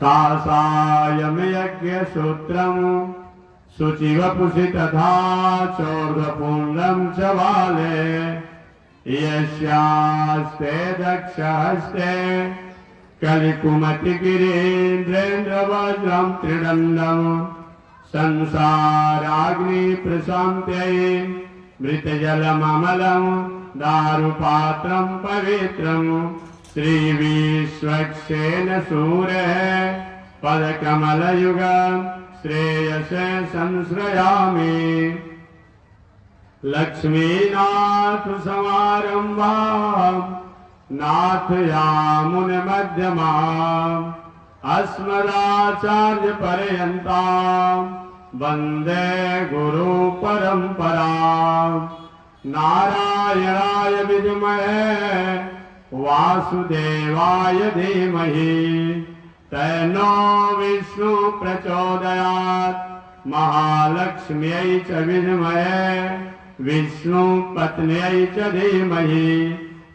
कासायम यज्ञ सूत्रम शुचिवपुषि तथा चौर्धपुण्डम च बाले यस्यास्ते दक्षहस्ते कलिकुमति गिरीन्द्रेन्द्र वज्रम त्रिदंडम संसाराग्नि प्रशांत्यै मृतजलममलं दारुपात्रं पवित्रं श्रीविश्वक्सेन सूर्यः पदकमलयुगं श्रेयसे संश्रयामि लक्ष्मीनाथ समारंभां नाथयामुनमध्यमाम् अस्मदाचार्य पर्यन्तां वन्दे गुरु परम्परां नारायणाय विद्महे वासुदेवाय धीमहि तन्नो विष्णु प्रचोदयात् महालक्ष्म्यै च विद्महे विष्णु पत्न्यै च धीमहि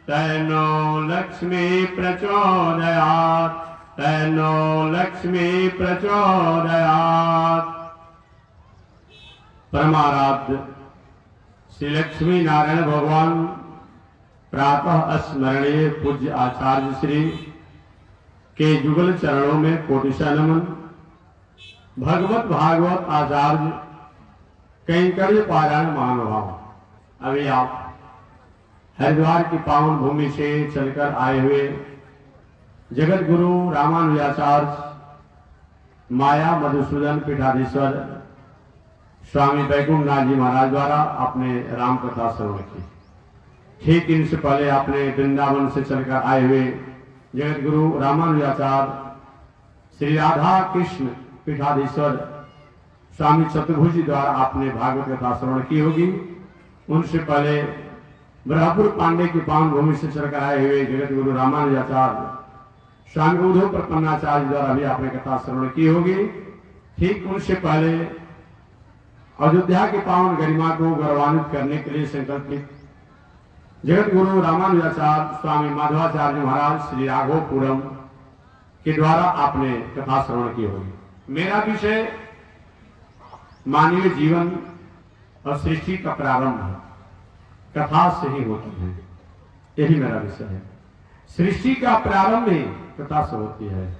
तन्नो लक्ष्मी प्रचोदयात् तन्नो लक्ष्मी प्रचोदयात्। परमाराध्य श्री लक्ष्मी नारायण भगवान प्रातः स्मरणीय पूज्य आचार्य श्री के जुगल चरणों में कोटिशा नमन। भगवत भागवत आचार्य कैंकर्य पारायण महानुभाव, अभी आप हरिद्वार की पावन भूमि से चलकर आए हुए जगत गुरु रामानुजाचार्य माया मधुसूदन पीठाधीश्वर स्वामी वैकुंठनाथ जी महाराज द्वारा आपने राम कथा श्रवण की। ठीक इनसे पहले आपने वृंदावन से चलकर आए हुए जगत गुरु रामानुजाचार्य श्री राधा कृष्ण पीठाधीश्वर स्वामी चतुर्भुज द्वारा आपने भागवत कथा श्रवण की होगी। उनसे पहले ब्रह्मपुर पांडे की पावन भूमि से चलकर आए हुए जगत गुरु रामानुजाचार्य स्वामी उद्धव प्रपन्नाचार्य द्वारा भी आपने कथा श्रवण की होगी। ठीक उनसे पहले अयोध्या की पावन गरिमा को गौरवान्वित करने के लिए संकल्पित जगत गुरु रामानुजाचार्य स्वामी माधवाचार्य महाराज श्री राघवपुरम के द्वारा आपने कथा श्रवण की होगी। मेरा विषय मानवीय जीवन और सृष्टि का प्रारंभ है, कथा से ही होती है, यही मेरा विषय है। सृष्टि का प्रारंभ ही कथा से होती है,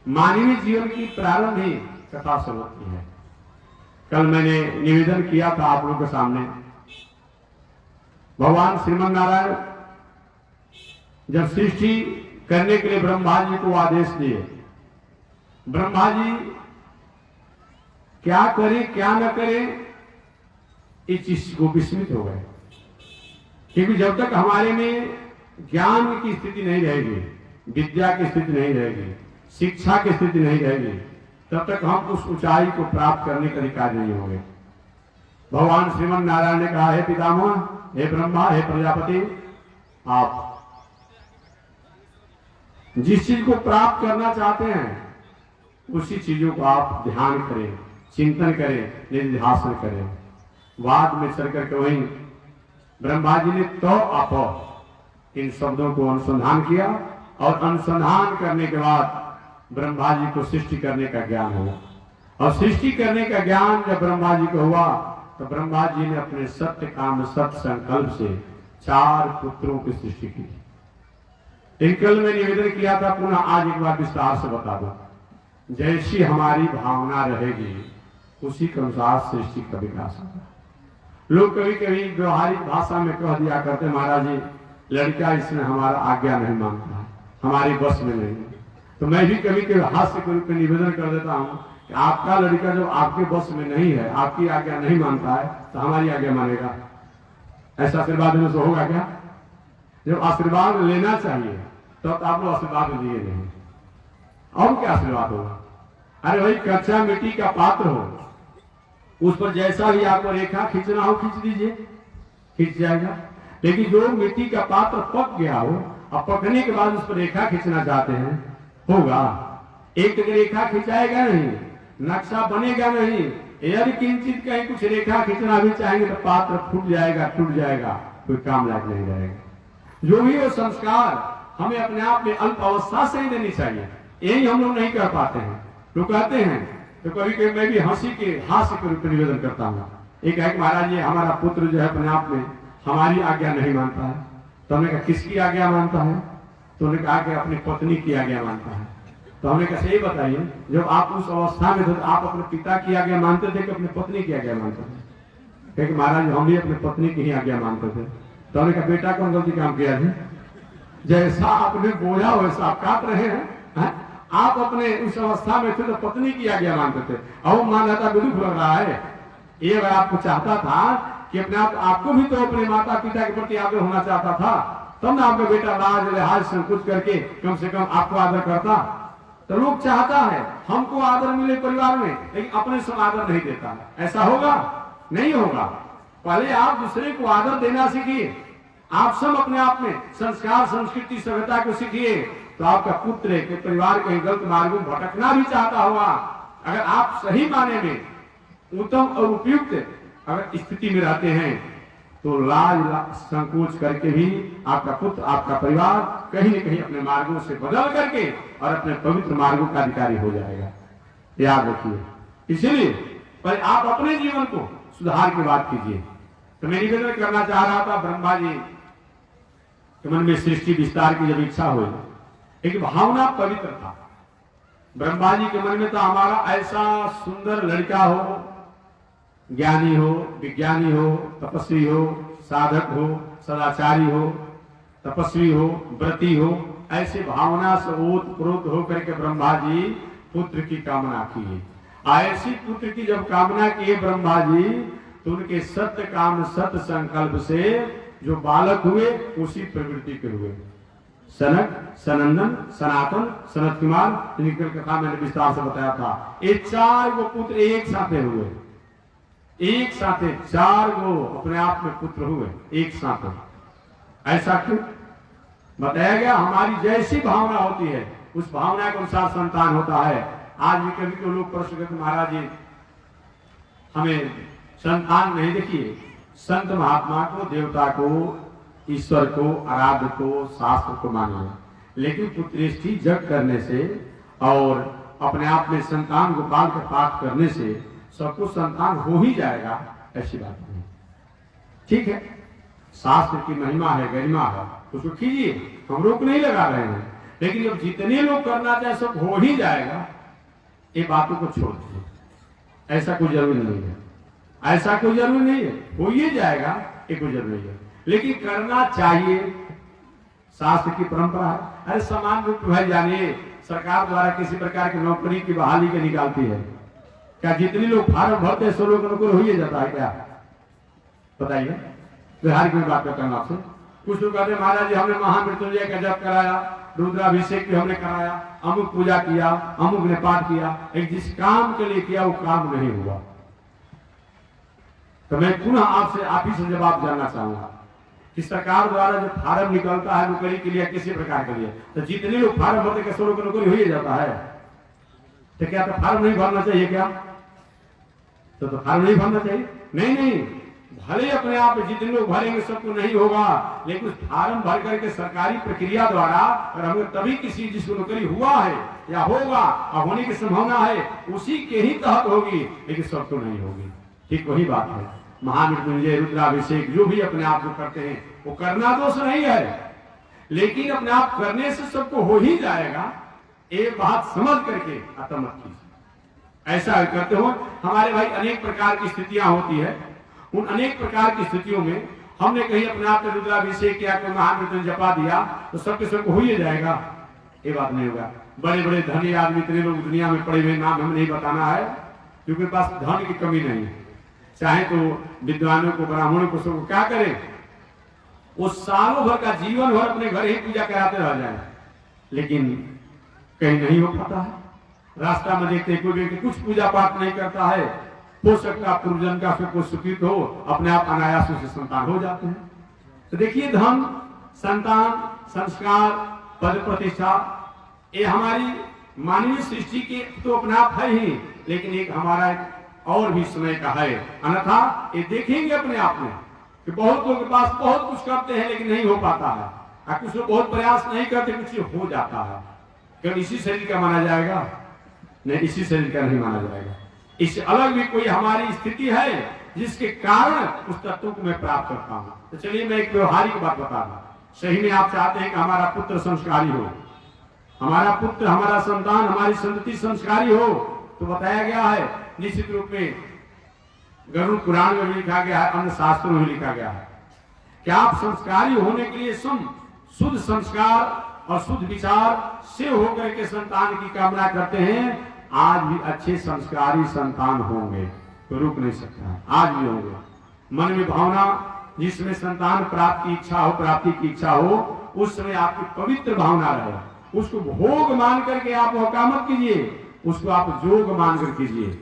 मानवीय जीवन की प्रारंभ ही कथा से होती है। कल मैंने निवेदन किया था आप लोगों के सामने, भगवान श्रीमन नारायण जब सृष्टि करने के लिए ब्रह्मा जी को आदेश दिए, ब्रह्मा जी क्या करें क्या न करें इस चीज को विस्मित हो गए, क्योंकि जब तक हमारे में ज्ञान की स्थिति नहीं रहेगी, विद्या की स्थिति नहीं रहेगी, शिक्षा की स्थिति नहीं रहेगी, तब तक हम उस ऊंचाई को प्राप्त करने के अधिकारी नहीं होंगे। भगवान श्रीमन नारायण ने कहा, हे पितामह, हे ब्रह्मा, हे प्रजापति, आप जिस चीज को प्राप्त करना चाहते हैं उसी चीजों को आप ध्यान करें, चिंतन करें, निधिध्यासन करें। बाद में चल करके वहीं ब्रह्मा जी ने तो आप इन शब्दों को अनुसंधान किया और अनुसंधान करने के बाद ब्रह्मा जी को सृष्टि करने का ज्ञान हुआ। और सृष्टि करने का ज्ञान जब ब्रह्मा जी को हुआ तो ब्रह्मा जी ने अपने सत्य काम सत्य संकल्प से 4 पुत्रों की सृष्टि की। कल में निवेदन किया था, पुनः आज एक बार विस्तार से बता दो। जैसी हमारी भावना रहेगी उसी के अनुसार सृष्टि का विकास होगा। लोग कभी कभी व्यवहारिक भाषा में कह दिया करते, महाराज जी लड़का इसमें हमारा आज्ञा नहीं मानता है, हमारी बस में नहीं। तो मैं भी कभी कभी हास्य के रूप में निवेदन कर देता हूं कि आपका लड़का जो आपके बस में नहीं है, आपकी आज्ञा नहीं मानता है, तो हमारी आज्ञा मानेगा? ऐसा आशीर्वाद देने से होगा क्या? जब आशीर्वाद लेना चाहिए तो आप लोग आशीर्वाद दिए नहीं, और क्या आशीर्वाद होगा? अरे भाई कच्चा मिट्टी का पात्र हो, उस पर जैसा भी आपको रेखा खींचना हो खींच दीजिए, खींच जाएगा। लेकिन जो मिट्टी का पात्र पक गया हो और पकने के बाद उस पर रेखा खींचना चाहते हैं, होगा? एक रेखा खिंचाएगा नहीं, नक्शा बनेगा नहीं। यदि किंचित कहीं कुछ रेखा खींचना भी चाहेंगे तो पात्र फूट जाएगा, टूट जाएगा, कोई काम लायक नहीं रहेगा। जो भी वो संस्कार हमें अपने आप में अल्प अवस्था से ही देनी चाहिए, यही हम लोग नहीं कर पाते हैं। लोग कहते हैं तो कभी कभी मैं भी हास्य के रूप में निवेदन करता हूँ। एक है कि महाराज ये हमारा पुत्र जो है अपने आप में हमारी आज्ञा नहीं मानता है। तो हमने कहा किसकी आज्ञा मानता है? तो उन्होंने कहा कि अपनी पत्नी की आज्ञा मानता है। तो हमने कहा सही बताइए, जब आप उस अवस्था में थे तो आप अपने पिता की आज्ञा मानते थे कि अपनी पत्नी की आज्ञा मानते थे? क्योंकि महाराज हम भी अपनी पत्नी की ही आज्ञा मानते थे। तो हमने कहा बेटा कौन गलती काम किया है? जैसा आपने बोया वैसा आप काट रहे हैं। आप अपने उस अवस्था में थे तो पत्नी की आज्ञा मानते थे, और मान रहा था दुख लग रहा है। ये अगर आपको चाहता था कि अपने आपको भी तो अपने माता पिता के प्रति आदर होना चाहता था, तब ना आपका बेटा लाज लिहाज संकुच करके कम से कम आपको आदर करता। तो लोग चाहता है हमको आदर मिले परिवार में, लेकिन अपने से आदर नहीं देता। ऐसा होगा? नहीं होगा। पहले आप दूसरे को आदर देना सीखिए। आप सब अपने आप में संस्कार, संस्कृति, सभ्यता को सीखिए। तो आपका पुत्र के परिवार के गलत मार्ग में भटकना भी चाहता होगा। अगर आप सही माने में उत्तम और उपयुक्त अगर स्थिति में रहते हैं तो लाज संकोच करके भी आपका पुत्र, आपका परिवार कहीं न कहीं अपने मार्गों से बदल करके और अपने पवित्र मार्गों का अधिकारी हो जाएगा। याद रखिए। इसलिए पर आप अपने जीवन को सुधार की बात कीजिए। तो मैं निवेदन करना चाह रहा था, ब्रह्मा जी के मन में सृष्टि विस्तार की जब इच्छा हुई, एक भावना पवित्र था। ब्रह्मा जी के मन में तो हमारा ऐसा सुंदर लड़का हो, ज्ञानी हो, विज्ञानी हो, तपस्वी हो, साधक हो, सदाचारी हो, तपस्वी हो, व्रती हो, ऐसे भावना से ओतप्रोत होकर के ब्रह्मा जी पुत्र की कामना की। ऐसी पुत्र की जब कामना किए ब्रह्मा जी, तो उनके सत्य काम सत्य संकल्प से जो बालक हुए उसी प्रवृत्ति के हुए। सनक, सनंदन, सनातन, सनत कुमार, इनकी कथा मैंने विस्तार से बताया था। ये 4 गो पुत्र एक साथ हुए, एक साथ 4 गो अपने आप में पुत्र हुए एक साथ। ऐसा क्यों बताया गया? हमारी जैसी भावना होती है उस भावना के अनुसार संतान होता है। आज भी कभी तो लोग प्रश्न करते महाराज जी हमें संतान नहीं। देखिए, संत महात्मा को, देवता को, ईश्वर को, आराध्य को, शास्त्र को मानिए, लेकिन पुत्रेष्टि जग करने से और अपने आप में संतान गोपाल का पाठ करने से सबको संतान हो ही जाएगा, ऐसी बात नहीं। ठीक है, शास्त्र की महिमा है, गरिमा है, उसको कीजिए, हम रोक नहीं लगा रहे हैं। लेकिन जब जितने लोग करना चाहे सब हो ही जाएगा, ये बातों को छोड़ दीजिए। ऐसा कोई जरूरी नहीं है, ऐसा कोई जरूरी नहीं है, हो ही जाएगा, ये कोई जरूरी नहीं है। लेकिन करना चाहिए, शास्त्र की परंपरा है। अरे समान रूप भाई जानिए, सरकार द्वारा किसी प्रकार की नौकरी की बहाली के निकालती है, क्या जितने लोग फार्म भरते हैं 100 लोग नौकरी हो ही जाता है क्या? बताइए। बिहार की बात करता हूं आपसे। कुछ लोग कहते हैं महाराज जी हमने महामृत्युंजय का जप कराया, रुद्राभिषेक भी हमने कराया, अमुक पूजा किया, अमुक ने पाठ किया, एक जिस काम के लिए किया वो काम नहीं हुआ। तो मैं पुनः आपसे आप ही से जवाब जानना चाहूंगा कि सरकार द्वारा जो फार्म निकलता है नौकरी के लिए किसी प्रकार के लिए, तो जितने लोग फार्म भरते हैं 100 लोग नौकरी हो ही जाता है। तो क्या तो फार्म नहीं भरना चाहिए क्या? तो फार्म नहीं भरना चाहिए? नहीं नहीं, भले अपने आप जितने लोग भरेंगे सबको नहीं होगा, लेकिन उस फार्म भर करके सरकारी प्रक्रिया द्वारा और हमें तभी किसी जिसको नौकरी हुआ है या होगा और होने की संभावना है उसी के ही तहत होगी, लेकिन सबको नहीं होगी। ठीक वही बात है, महामृत्युंजय, रुद्राभिषेक जो भी अपने आप जो करते हैं वो करना दोष नहीं है, लेकिन अपने आप करने से सबको हो ही जाएगा, एक बात समझ करके अतः मत कीजिए। ऐसा करते हो हमारे भाई अनेक प्रकार की स्थितियां होती है, उन अनेक प्रकार की स्थितियों में हमने कहीं अपने आप में रुद्राभिषेक किया, कोई महामृत्युंजय जपा दिया तो सबके सबको हो ही जाएगा, ये बात नहीं होगा। बड़े बड़े धनी आदमी इतने लोग दुनिया में पड़े हुए, नाम हमें नहीं बताना है क्योंकि पास धन की कमी नहीं है। चाहे तो विद्वानों को, ब्राह्मणों को, सबको क्या करें, वो सालों भर का जीवन भर अपने घर ही पूजा कराते रह जाए, लेकिन कहीं नहीं हो पाता है। रास्ता में देखते कोई व्यक्ति कुछ पूजा पाठ नहीं करता है, हो सकता पूर्वजन का कुछ सुखित हो, अपने आप अनायास से संतान हो जाते हैं। तो देखिए, धन, संतान, संस्कार, पद प्रतिष्ठा, ये हमारी मानवीय सृष्टि के तो अपने आप है ही, लेकिन एक हमारा और भी समय का है। अन्यथा ये देखेंगे अपने आप में कि बहुत लोगों के पास बहुत कुछ करते हैं लेकिन नहीं हो पाता है, और कुछ लोग बहुत प्रयास नहीं करते, कुछ हो जाता है। क्यों इसी शरीर का माना जाएगा? नहीं, इसी शरीर का नहीं माना जाएगा। इससे अलग भी कोई हमारी स्थिति है जिसके कारण उस तत्व को मैं प्राप्त करता हूं। तो चलिए मैं एक व्यवहारिक बात बता दूं। सही में आप चाहते हैं कि हमारा पुत्र संस्कारी हो, हमारा पुत्र, हमारा संतान, हमारी संतति संस्कारी हो, तो बताया गया है निश्चित रूप में, गरुड़ पुराण में भी लिखा गया है, अन्य शास्त्रों में लिखा गया है कि आप संस्कारी होने के लिए शुद्ध संस्कार और शुद्ध विचार से होकर के संतान की कामना करते हैं। आज भी अच्छे संस्कारी संतान होंगे तो रुक नहीं सकता, आज भी होंगे। मन में भावना जिसमें संतान प्राप्ति की इच्छा हो, प्राप्ति की इच्छा हो, उस समय आपकी पवित्र भावना रहे, उसको भोग मान करके आप मौका मत कीजिए, उसको आप जोग मानकर कीजिए,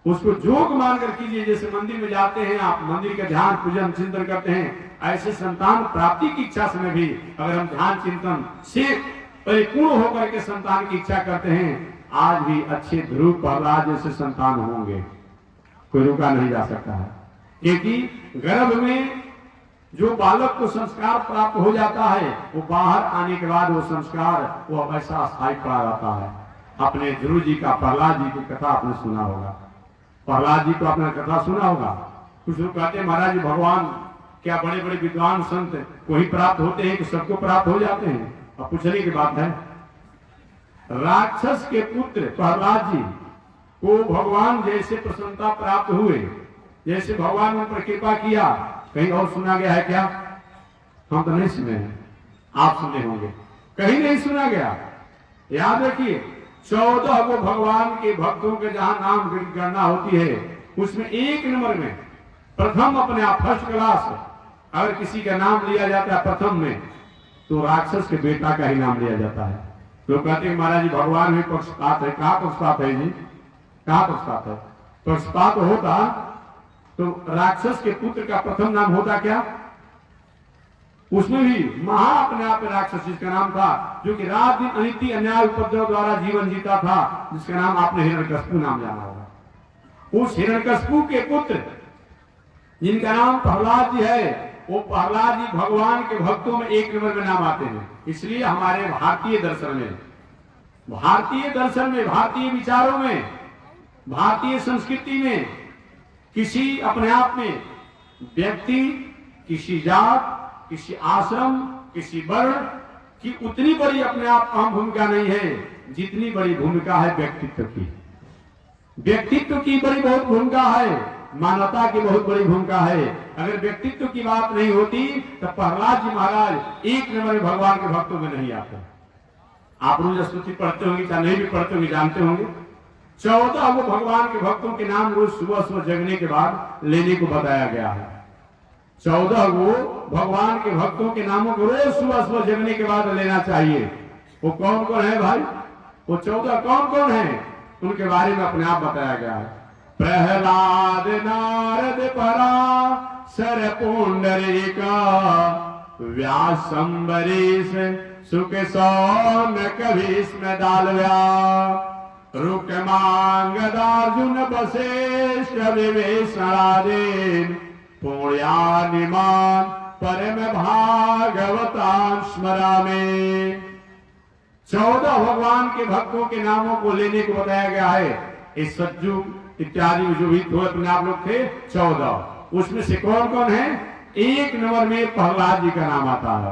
उसको जोग मानकर कीजिए। जैसे मंदिर में जाते हैं आप, मंदिर का ध्यान पूजन चिंतन करते हैं, ऐसे संतान प्राप्ति की इच्छा से भी अगर हम ध्यान चिंतन से परिपूर्ण होकर के संतान की इच्छा करते हैं, आज भी अच्छे ध्रुव प्रहलाद जैसे संतान होंगे, कोई रुका नहीं जा सकता है। क्योंकि गर्भ में जो बालक को संस्कार प्राप्त हो जाता है, वो बाहर आने के बाद वो संस्कार वो ऐसा स्थायी पड़ा रहता है। अपने ध्रुव जी का, प्रहलाद जी की कथा आपने सुना होगा, प्रहलाद जी को आपने कथा सुना होगा। कुछ लोग कहते हैं महाराज भगवान क्या बड़े बड़े विद्वान संत को ही प्राप्त होते हैं कि सबको प्राप्त हो जाते हैं? अब पूछने की बात है। राक्षस के पुत्र प्रहलाद जी को भगवान जैसे प्रसन्नता प्राप्त हुए, जैसे भगवान ने उन पर कृपा किया, कहीं और सुना गया है क्या? हम तो नहीं सुने हैं, आप सुने होंगे, कहीं नहीं सुना गया। याद रखिए, 14 को भगवान के भक्तों के जहां नाम गणना होती है, उसमें 1 नंबर में प्रथम अपने आप फर्स्ट क्लास अगर किसी का नाम लिया जाता है प्रथम में, तो राक्षस के बेटा का ही नाम लिया जाता है। लोग कहते हैं महाराज जी भगवान में पक्षपात है। कहाँ पक्षपात है जी? कहाँ पक्षपात है? पक्षपात होता तो राक्षस के पुत्र का प्रथम नाम होता क्या? उसमें भी महा अपने आप राक्षस जिसका नाम था, जो कि रात दिन अनिति अन्याय उपद्रव द्वारा जीवन जीता था, जिसका नाम आपने हिरण्यकशिपु नाम जाना होगा। उस हिरण्यकशिपु के पुत्र जिनका नाम प्रहलाद जी है, वो प्रहलाद जी भगवान के भक्तों में 1 नंबर में नाम आते हैं। इसलिए हमारे भारतीय दर्शन में, भारतीय विचारों में, भारतीय संस्कृति में किसी अपने आप में व्यक्ति, किसी जात, किसी आश्रम, किसी वर्ण की उतनी बड़ी अपने आप अहम भूमिका नहीं है जितनी बड़ी भूमिका है व्यक्तित्व की। व्यक्तित्व की बड़ी बहुत भूमिका है, मानवता की बहुत बड़ी भूमिका है। अगर व्यक्तित्व की बात नहीं होती तो प्रहलाद जी महाराज 1 नंबर में भगवान के भक्तों में नहीं आते। आप रोज स्तुति पढ़ते होंगे, चाहे नहीं भी पढ़ते होंगे, जानते होंगे 14 वो भगवान के भक्तों के नाम रोज सुबह सुबह जगने के बाद लेने को बताया गया है। 14 वो भगवान के भक्तों के नामों को रोज सुबह सुबह जगने के बाद लेना चाहिए। वो कौन कौन है भाई? वो 14 कौन कौन है, उनके बारे में अपने आप बताया गया है। प्रहलाद, नारद, पराशर, पुंडरीका, व्यास, अम्बरीश, सुख, सौनक, भीष्म, दालव्या, रुक्मांगदार्जुन, वशिष्ठ, विभीषणादीन, पुण्यानिमान परम भागवतां स्मरामि। 14 भगवान के भक्तों के नामों को लेने को बताया गया है। इस सज्जू इत्यादि जो भी दो अपने आप लोग थे 14, उसमें से कौन कौन है? 1 नंबर में प्रहलाद जी का नाम आता है।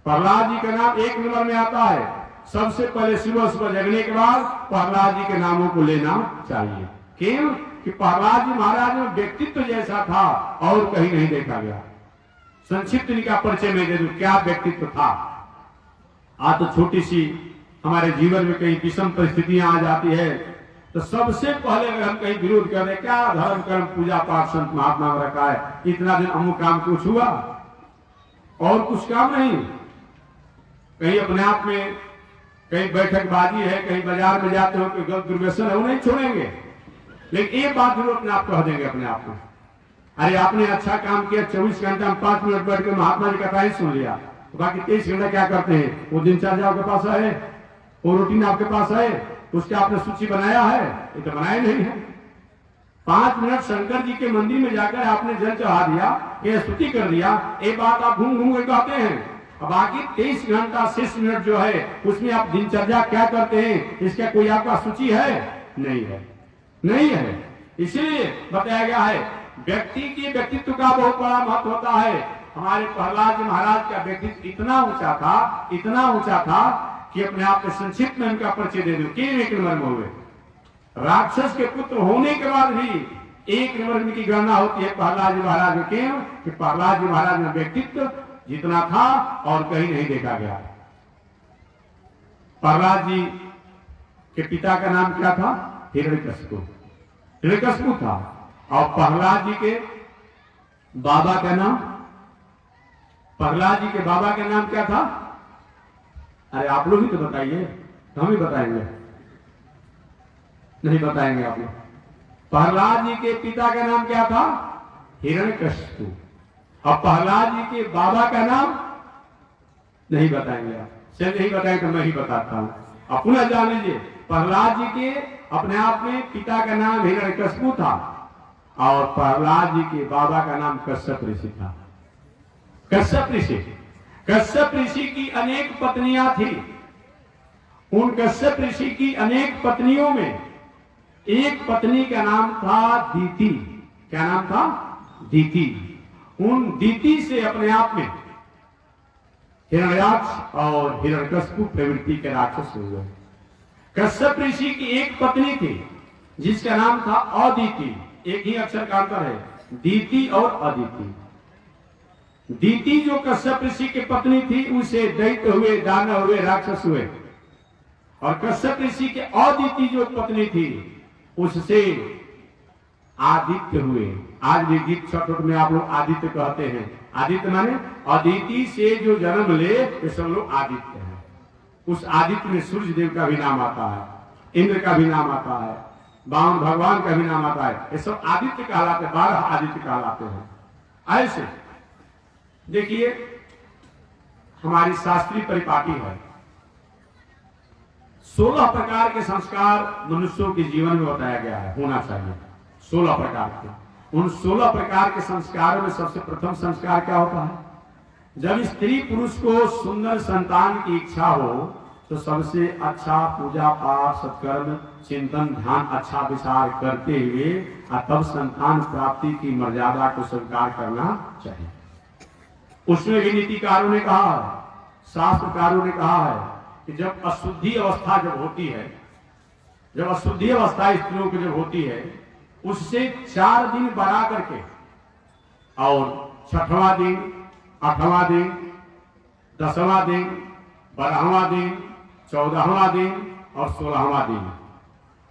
प्रहलाद जी का नाम 1 नंबर में आता है। सबसे पहले सुबह सुबह जगने के बाद प्रहलाद जी के नामों को लेना चाहिए। क्यों? कि प्रहलाद जी महाराज में व्यक्तित्व जैसा था और कहीं नहीं देखा गया। संक्षिप्त इनका परिचय में दे दूं, क्या व्यक्तित्व था। आज तो छोटी सी हमारे जीवन में कई विषम परिस्थितियां आ जाती है, तो सबसे पहले अगर हम कहीं विरोध कर रहे, क्या धर्म कर्म पूजा पाठ संत महात्मा में रखा है, इतना दिन अमुक काम कुछ हुआ और कुछ काम नहीं। कहीं अपने आप में कहीं बैठकबाजी है, कहीं बाजार में जाते हो कोई गलत दुर्व्यसन है, वो नहीं छोड़ेंगे। लेकिन एक बात जरूर अपने आप कह देंगे अपने आप को, अरे आपने अच्छा काम किया, 24 घंटा में 5 मिनट बैठ के महात्मा जी का कथा ही सुन लिया, तो बाकी 23 घंटा क्या करते हैं? वो दिनचर्या आपके पास है, वो रूटीन आपके पास है, उसके आपने सूची बनाया है? ये तो बनाया नहीं है। 5 मिनट शंकर जी के मंदिर में जाकर आपने जल चढ़ा दिया, ये स्तुति कर दिया, एक बात आप घूम घूम के कहते हैं बाकी 23 घंटा 6 मिनट जो है उसमें आप दिनचर्या क्या करते हैं, इसका कोई आपका सूची है? नहीं है, नहीं है। इसलिए बताया गया है व्यक्ति की व्यक्तित्व का बहुत बड़ा महत्व होता है। हमारे प्रहलाद जी महाराज का व्यक्तित्व इतना ऊंचा था, इतना ऊंचा था कि अपने आप में संक्षिप्त में उनका परिचय दे दूं। क्यों 1 नंबर में हुए? राक्षस के पुत्र होने के बाद भी 1 नंबर की गणना होती है प्रहलाद जी महाराज में। क्यों? कि प्रहलाद जी महाराज में व्यक्तित्व जितना था और कहीं नहीं देखा गया। प्रहलाद जी के पिता का नाम क्या था? हिरण्यकशिपु। हिरण्यकशिपु था। और प्रहलाद जी के बाबा का नाम, प्रहलाद जी के बाबा का नाम क्या था? अरे आप लोग ही तो बताइए, हम ही बताएंगे? नहीं बताएंगे आप लोग। प्रहलाद जी के पिता का नाम क्या था? हिरण्यकशिपु। और प्रहलाद जी के बाबा का नाम नहीं बताएंगे आप। चलिए नहीं बताएंगे तो मैं ही बताता हूं, आप पुनः जान लीजिए। प्रहलाद जी के अपने आप में पिता का नाम हिरण्यकशिपु था और प्रहलाद जी के बाबा का नाम कश्यप ऋषि था। कश्यप ऋषि, कश्यप ऋषि की अनेक पत्नियां थी। उन कश्यप ऋषि की अनेक पत्नियों में एक पत्नी का नाम था दीति। क्या नाम था? दीति। उन दीति से अपने आप में हिरण्याक्ष और हिरण्यकशिपु प्रवृत्ति के राक्षस हुए। कश्यप ऋषि की एक पत्नी थी जिसका नाम था अदिति। एक ही अक्षर का अंतर है, दीति और अदिति। दीति जो कश्यप ऋषि की पत्नी थी उसे दैत्य हुए, दानव हुए, राक्षस हुए। और कश्यप ऋषि के अदिति जो पत्नी थी उससे आदित्य हुए। आज भी गीत छठ में आप लोग आदित्य कहते हैं। आदित्य माने अदिति से जो जन्म ले ये सब लोग आदित्य हैं। उस आदित्य में सूर्य देव का भी नाम आता है, इंद्र का भी नाम आता है, वामन भगवान का भी नाम आता है। ये सब आदित्य कहलाते हैं, 12 आदित्य कहलाते हैं। ऐसे देखिए हमारी शास्त्रीय परिपाटी है। 16 प्रकार के संस्कार मनुष्यों के जीवन में बताया गया है, होना चाहिए 16 प्रकार के। उन 16 प्रकार के संस्कारों में सबसे प्रथम संस्कार क्या होता है? जब स्त्री पुरुष को सुंदर संतान की इच्छा हो तो सबसे अच्छा पूजा पाठ सत्कर्म चिंतन ध्यान अच्छा विचार करते हुए तब संतान प्राप्ति की मर्यादा को स्वीकार करना चाहिए। उसमें भी नीतिकारों ने कहा है, शास्त्रकारों ने कहा है कि जब अशुद्धि अवस्था जब होती है, जब अशुद्धि अवस्था स्त्रियों की जब होती है उससे 4 दिन बढ़ा करके और 6वां दिन, 8वां दिन, 10वां दिन, 12वां दिन, 14वां दिन और 16वां दिन,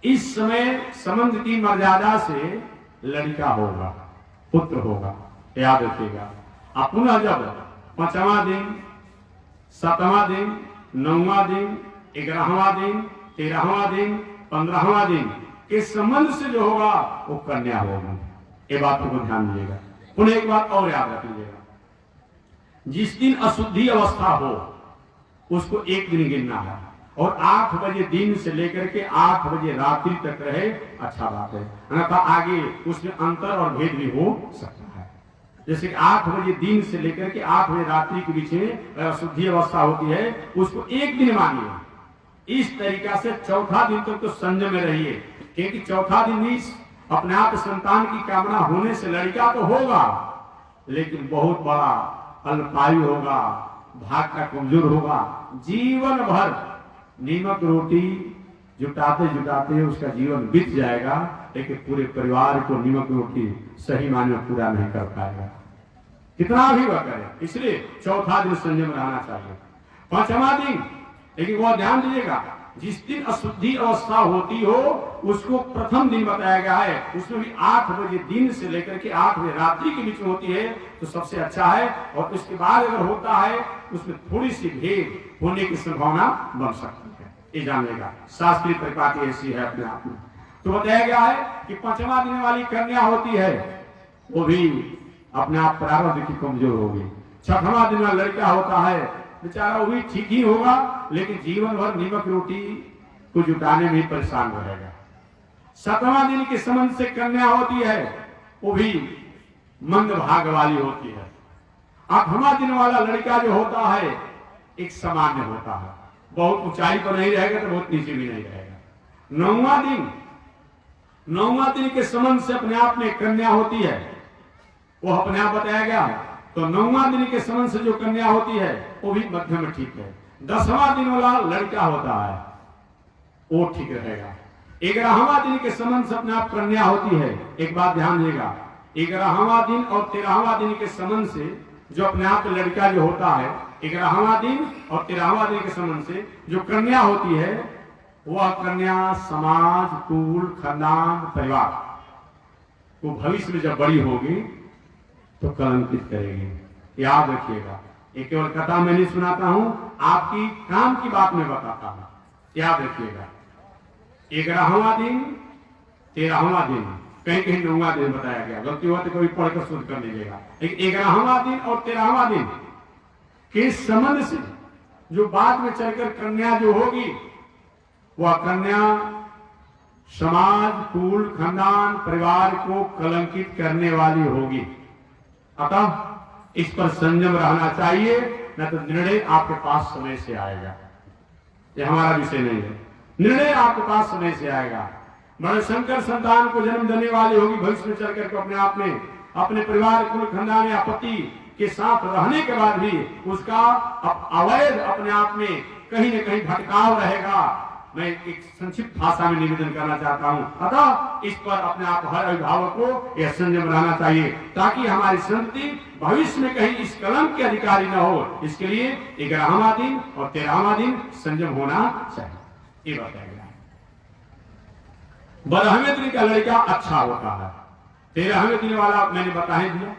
इस समय संबंध की मर्यादा से लड़का होगा, पुत्र होगा, याद रखिएगा। अब पुनः जब 5वां दिन, 7वां दिन, 9वां दिन, 11वां दिन, 13वां दिन, 15वां दिन के संबंध से जो होगा वो कन्या होगी। ये बात को ध्यान दीजिएगा। पुनः एक बात और याद रख लीजिएगा, जिस दिन अशुद्धि अवस्था हो उसको 1 दिन गिनना है और 8 बजे दिन से लेकर के 8 बजे रात्रि तक रहे, अच्छा बात है, अन्यथा आगे उसमें अंतर और भेद भी हो सकता है। जैसे कि 8 बजे दिन से लेकर के 8 बजे रात्रि के बीच में अशुद्धि अवस्था होती है उसको 1 दिन मानिए। इस तरीका से 4था दिन तक तो संयम में रहिए, क्योंकि 4था दिन ही अपने आप संतान की कामना होने से लड़का तो होगा लेकिन बहुत बड़ा अल्पायु होगा, भाग का कमजोर होगा, जीवन भर नीमक रोटी जुटाते जुटाते उसका जीवन बीत जाएगा लेकिन पूरे परिवार को नीमक रोटी सही मायने में पूरा नहीं कर पाएगा, कितना भी वह करे। इसलिए 4था दिन संयम रहना चाहिए। 5वां दिन, लेकिन वह ध्यान दीजिएगा, जिस दिन अशुद्धि अवस्था होती हो उसको प्रथम दिन बताया गया है। उसमें भी 8 बजे दिन से लेकर के 8 बजे रात्रि के बीच में होती है तो सबसे अच्छा है। और उसके बाद अगर होता है उसमें थोड़ी सी भेद होने की संभावना बन सकती है, ये जानिएगा। शास्त्रीय परिपाटी ऐसी है अपने आप में। तो बताया गया है कि 5वां दिन वाली कन्या होती है वो भी अपने आप प्रारब्ध की कमजोर होगी। 6वां दिन वाला लड़का होता है बेचारा वो भी ठीक ही होगा लेकिन जीवन भर नीमक रोटी को जुटाने में परेशान रहेगा। 7वां दिन के संबंध से कन्या होती है वो भी मंद भाग वाली होती है 8वां दिन वाला लड़का जो होता है एक सामान्य होता है, बहुत ऊंचाई पर नहीं रहेगा तो बहुत नीचे भी नहीं रहेगा। 9वां दिन के संबंध से अपने आप में कन्या होती है, वो अपने आप बताया गया है। तो 9वां दिन के संबंध से जो कन्या होती है वो भी मध्यम में ठीक है। 10वां दिन वाला लड़का होता है वो ठीक रहेगा। 11वां दिन के संबंध से अपने आप कन्या होती है। एक बात ध्यान दीजिएगा, 11वां दिन और 13वां दिन के संबंध से जो अपने आप लड़का जो होता है, 11वां दिन और 13वां दिन के संबंध से जो कन्या होती है वह कन्या समाज, कुल, खानदान, परिवार को भविष्य में जब बड़ी होगी तो कलंकित करेगी। याद रखिएगा, ये केवल कथा मैं नहीं सुनाता हूं, आपकी काम की बात मैं बताता हूं। याद रखिएगा, 11वां दिन, 13वां दिन, कहीं कहीं 9वां दिन बताया गया, गलती हुआ तो कोई पढ़कर शुद्ध कर लीजिएगा। लेकिन 11वां दिन और 13वां दिन के संबंध से जो बाद में चलकर कन्या जो होगी वह कन्या समाज, कुल, खानदान, परिवार को कलंकित करने वाली होगी। अतः इस पर संयम रहना चाहिए, न तो निर्णय आपके पास समय से आएगा। यह हमारा विषय नहीं है, निर्णय आपके पास समय से आएगा। बड़े शंकर संतान को जन्म देने वाली होगी भविष्य में चलकर के अपने आप में अपने परिवार, कुल, खानदान या पति के साथ रहने के बाद भी उसका अवैध अपने आप में कहीं न कहीं भटकाव रहेगा। मैं एक संक्षिप्त भाषा में निवेदन करना चाहता हूं। अतः इस पर अपने आप हर अभिभावक को यह संयम रहना चाहिए ताकि हमारी संतति भविष्य में कहीं इस कलंक के अधिकारी न हो। इसके लिए 11वां दिन और 13वां दिन संयम होना चाहिए, ये बताया गया। 12वें दिन का लड़का अच्छा होता है, 13वें दिन वाला मैंने बता ही दिया।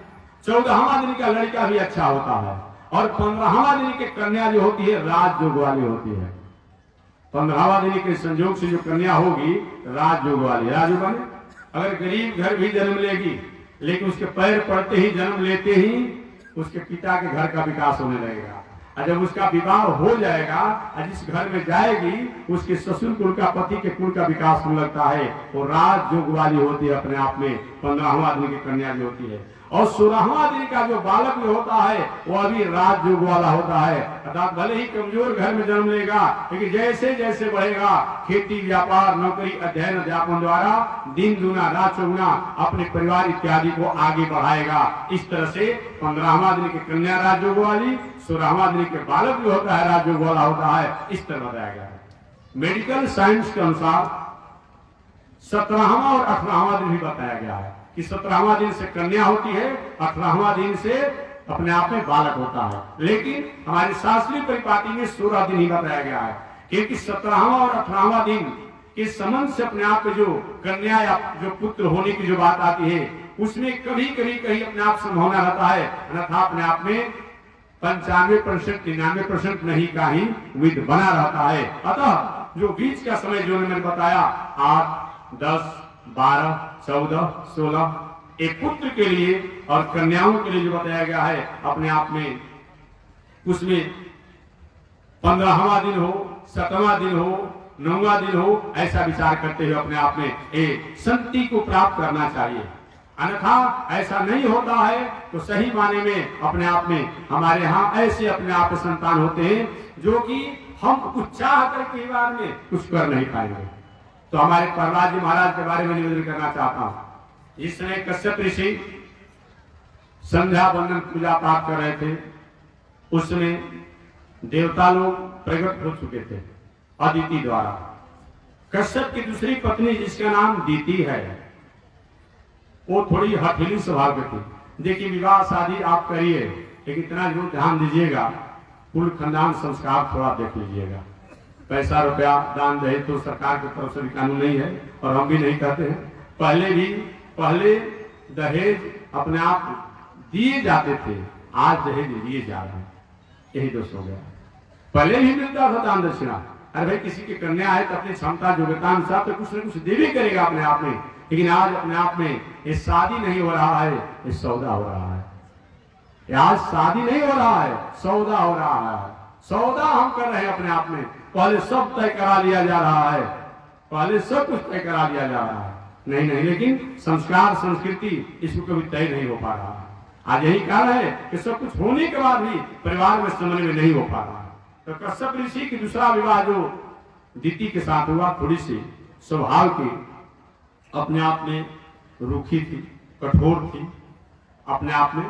14वां दिन का लड़का भी अच्छा होता है और 15वां दिन की कन्या जो होती है राजयोग वाली होती है। 15वां दिन के संयोग से जो कन्या होगी राजयोग वाली। राजयोग वाली अगर गरीब घर भी जन्म लेगी लेकिन उसके पैर पड़ते ही, जन्म लेते ही उसके पिता के घर का विकास होने लगेगा। और जब उसका विवाह हो जाएगा और जिस घर में जाएगी उसके ससुर कुल का, पति के कुल का विकास होने लगता है, वो राजयोग वाली होती है अपने आप में। 15वां दिन की कन्या जो होती है और 16वां दिन का जो बालक जो होता है वह भी राजयोग वाला होता है। अर्थात भले ही कमजोर घर में जन्म लेगा लेकिन जैसे जैसे बढ़ेगा खेती, व्यापार, नौकरी, अध्ययन, अध्यापन द्वारा दिन दूना रात चौगुना अपने परिवार इत्यादि को आगे बढ़ाएगा। इस तरह से 15वां दिन की कन्या राजयोग वाली, 16वां दिन के बालक जो होता है राजयोग वाला होता है। इस तरह बताया गया है। मेडिकल साइंस के अनुसार 17वां और 18वां दिन भी बताया गया है कि 17वां दिन से कन्या होती है, 18वां दिन से अपने आप में बालक होता है। लेकिन हमारी शास्त्रीय परिपाटी में 16 दिन ही बताया गया है क्योंकि 17वां और 18वां दिन के संबंध से अपने आप में जो कन्या या जो पुत्र होने की जो बात आती है उसमें कभी कभी कहीं अपने आप संभावना रहता है, अन्यथा अपने आप में 95%, 99% नहीं का ही विध बना रहता है। अतः जो बीच का समय जो मैंने बताया 8, 10, 12, 14, 16 एक पुत्र के लिए और कन्याओं के लिए जो बताया गया है अपने आप में उसमें 15वां दिन हो, 7वां दिन हो, 9वां दिन हो, ऐसा विचार करते हुए अपने आप में एक संतति को प्राप्त करना चाहिए। अन्यथा ऐसा नहीं होता है तो सही माने में अपने आप में हमारे यहाँ ऐसे अपने आप संतान होते हैं जो कि हम कुछ चाह करके बार में कुछ कर नहीं पाएंगे। तो हमारे प्रहलाद जी महाराज के बारे में निवेदन करना चाहता हूं। जिस समय कश्यप ऋषि संध्या वंदन पूजा पाठ कर रहे थे उस समय देवता लोग प्रकट हो चुके थे अदिति द्वारा। कश्यप की दूसरी पत्नी जिसका नाम दीति है वो थोड़ी हठीली स्वभाव की थी। देखिए विवाह शादी आप करिए लेकिन इतना जरूर ध्यान दीजिएगा कुल खानदान संस्कार थोड़ा देख लीजिएगा। पैसा रुपया दान दहेज तो सरकार की तरफ से भी कानून नहीं है और हम भी नहीं कहते हैं। पहले दहेज अपने आप दिए जाते थे, आज दहेज लिए जा रहे हैं, यही दोष हो गया। पहले भी मिलता था दान दक्षिणा, अरे भाई किसी की कन्या है तो अपनी क्षमता योग्यता अनुसार तो कुछ न कुछ दे भी करेगा अपने आप में। लेकिन आज अपने आप में ये शादी नहीं हो रहा है, ये सौदा हो रहा है। आज शादी नहीं हो रहा है, सौदा हो रहा है। सौदा हम कर रहे हैं अपने आप में। पहले सब तय करा लिया जा रहा है, पहले सब कुछ तय करा लिया जा रहा है। नहीं, लेकिन संस्कार संस्कृति इसको कभी तय नहीं हो पा रहा है। आज यही कारण है कि सब कुछ होने के बाद भी परिवार में समन्वय नहीं हो पा रहा। तो कश्यप ऋषि की दूसरा विवाह जो दीति के साथ हुआ, थोड़ी सी स्वभाव की अपने आप में रूखी थी, कठोर थी, अपने आप में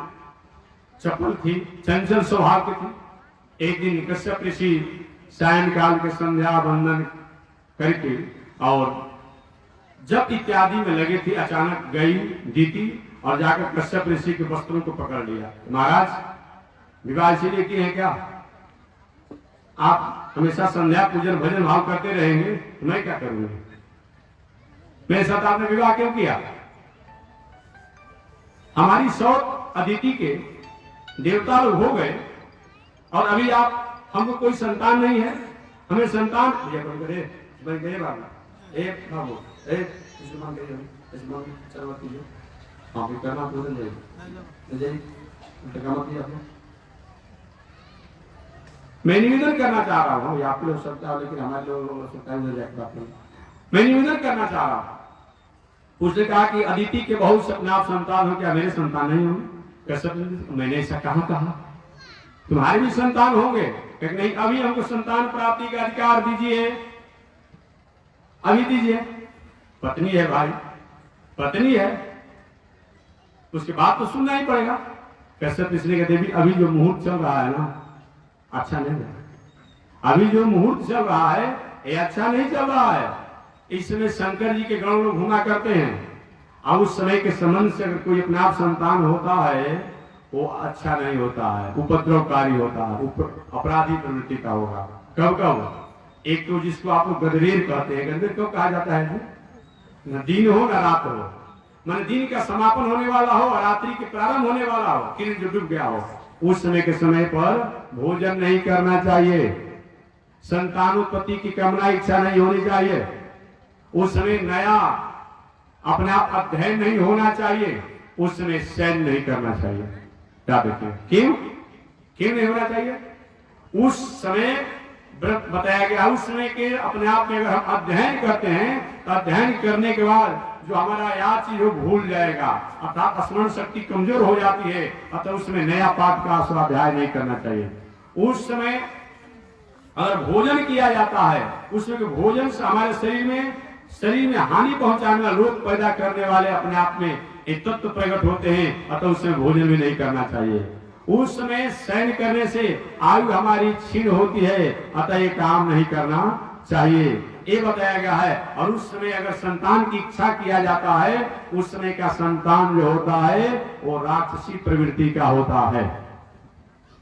चपल थी, चंचल स्वभाव की थी। एक दिन कश्यप ऋषि सायंकाल के संध्या वंदन करके और जब इत्यादि में लगे थे, अचानक गई दीति और जाकर कश्यप ऋषि के वस्त्रों को पकड़ लिया। महाराज विवाह इसीलिए किए हैं क्या? आप हमेशा संध्या पूजन भजन भाव करते रहेंगे तो मैं क्या करूंगा? मेरे साथ आपने विवाह क्यों किया? हमारी सौत अदिति के देवता लोग हो गए और अभी आप हमको कोई संतान नहीं है, हमें संतान बाबू एक बाबू एक करना मैं निवेदन करना चाह रहा हूँ, आप लोग सकता लेकिन हमारे लोग मैं निवेदन करना चाह रहा हूँ। उसने कहा कि अदिति के बहुत सपने आप संतान हो, क्या मेरे संतान नहीं होंगे? कश्यप मैंने ऐसा कहा तुम्हारे भी संतान होंगे, लेकिन नहीं अभी हमको संतान प्राप्ति का अधिकार दीजिए, अभी दीजिए। पत्नी है भाई, पत्नी है, उसके बाद तो सुनना ही पड़ेगा। कश्यप ऋषि ने देवी अभी जो मुहूर्त चल रहा है ना अच्छा नहीं है, अभी जो मुहूर्त चल रहा है ये अच्छा नहीं चल रहा है। इस समय शंकर जी के गण लोग घुमा करते हैं और उस समय के संबंध से अगर कोई अपने आप संतान होता है वो अच्छा नहीं होता है, उपद्रवकारी होता है, अपराधी प्रवृत्ति का होगा। कब कब? एक तो जिसको आप लोग गदरेर कहते हैं, गदरेर कब कहा जाता है? न दिन हो न रात हो, मन दिन का समापन होने वाला हो और रात्रि के प्रारंभ होने वाला हो, किरण जो डूब गया हो, उस समय के समय पर भोजन नहीं करना चाहिए, संतानोत्पत्ति की कामना इच्छा नहीं होनी चाहिए, उस समय नया अपने आप अध्ययन नहीं होना चाहिए, उस समय शयन नहीं करना चाहिए। क्या देखिए क्यों नहीं होना चाहिए? उस समय व्रत बताया गया, उस समय के अपने आप में अगर हम अध्ययन करते हैं तो अध्ययन करने के बाद जो हमारा याद चीज वो भूल जाएगा, अर्थात स्मरण शक्ति कमजोर हो जाती है, अतः उसमें नया पाठ का स्वाध्याय नहीं करना चाहिए। उस समय अगर भोजन किया जाता है, उसमें भोजन से हमारे शरीर में हानि पहुंचाने वाले, रोग पैदा करने वाले अपने आप में एक तत्व प्रकट होते हैं, अतः उसमें भोजन भी नहीं करना चाहिए। उस समय शयन करने से आयु हमारी क्षीण होती है, अतः ये काम नहीं करना चाहिए, ये बताया गया है। और उस समय अगर संतान की इच्छा किया जाता है, उस समय का संतान जो होता है वो राक्षसी प्रवृत्ति का होता है।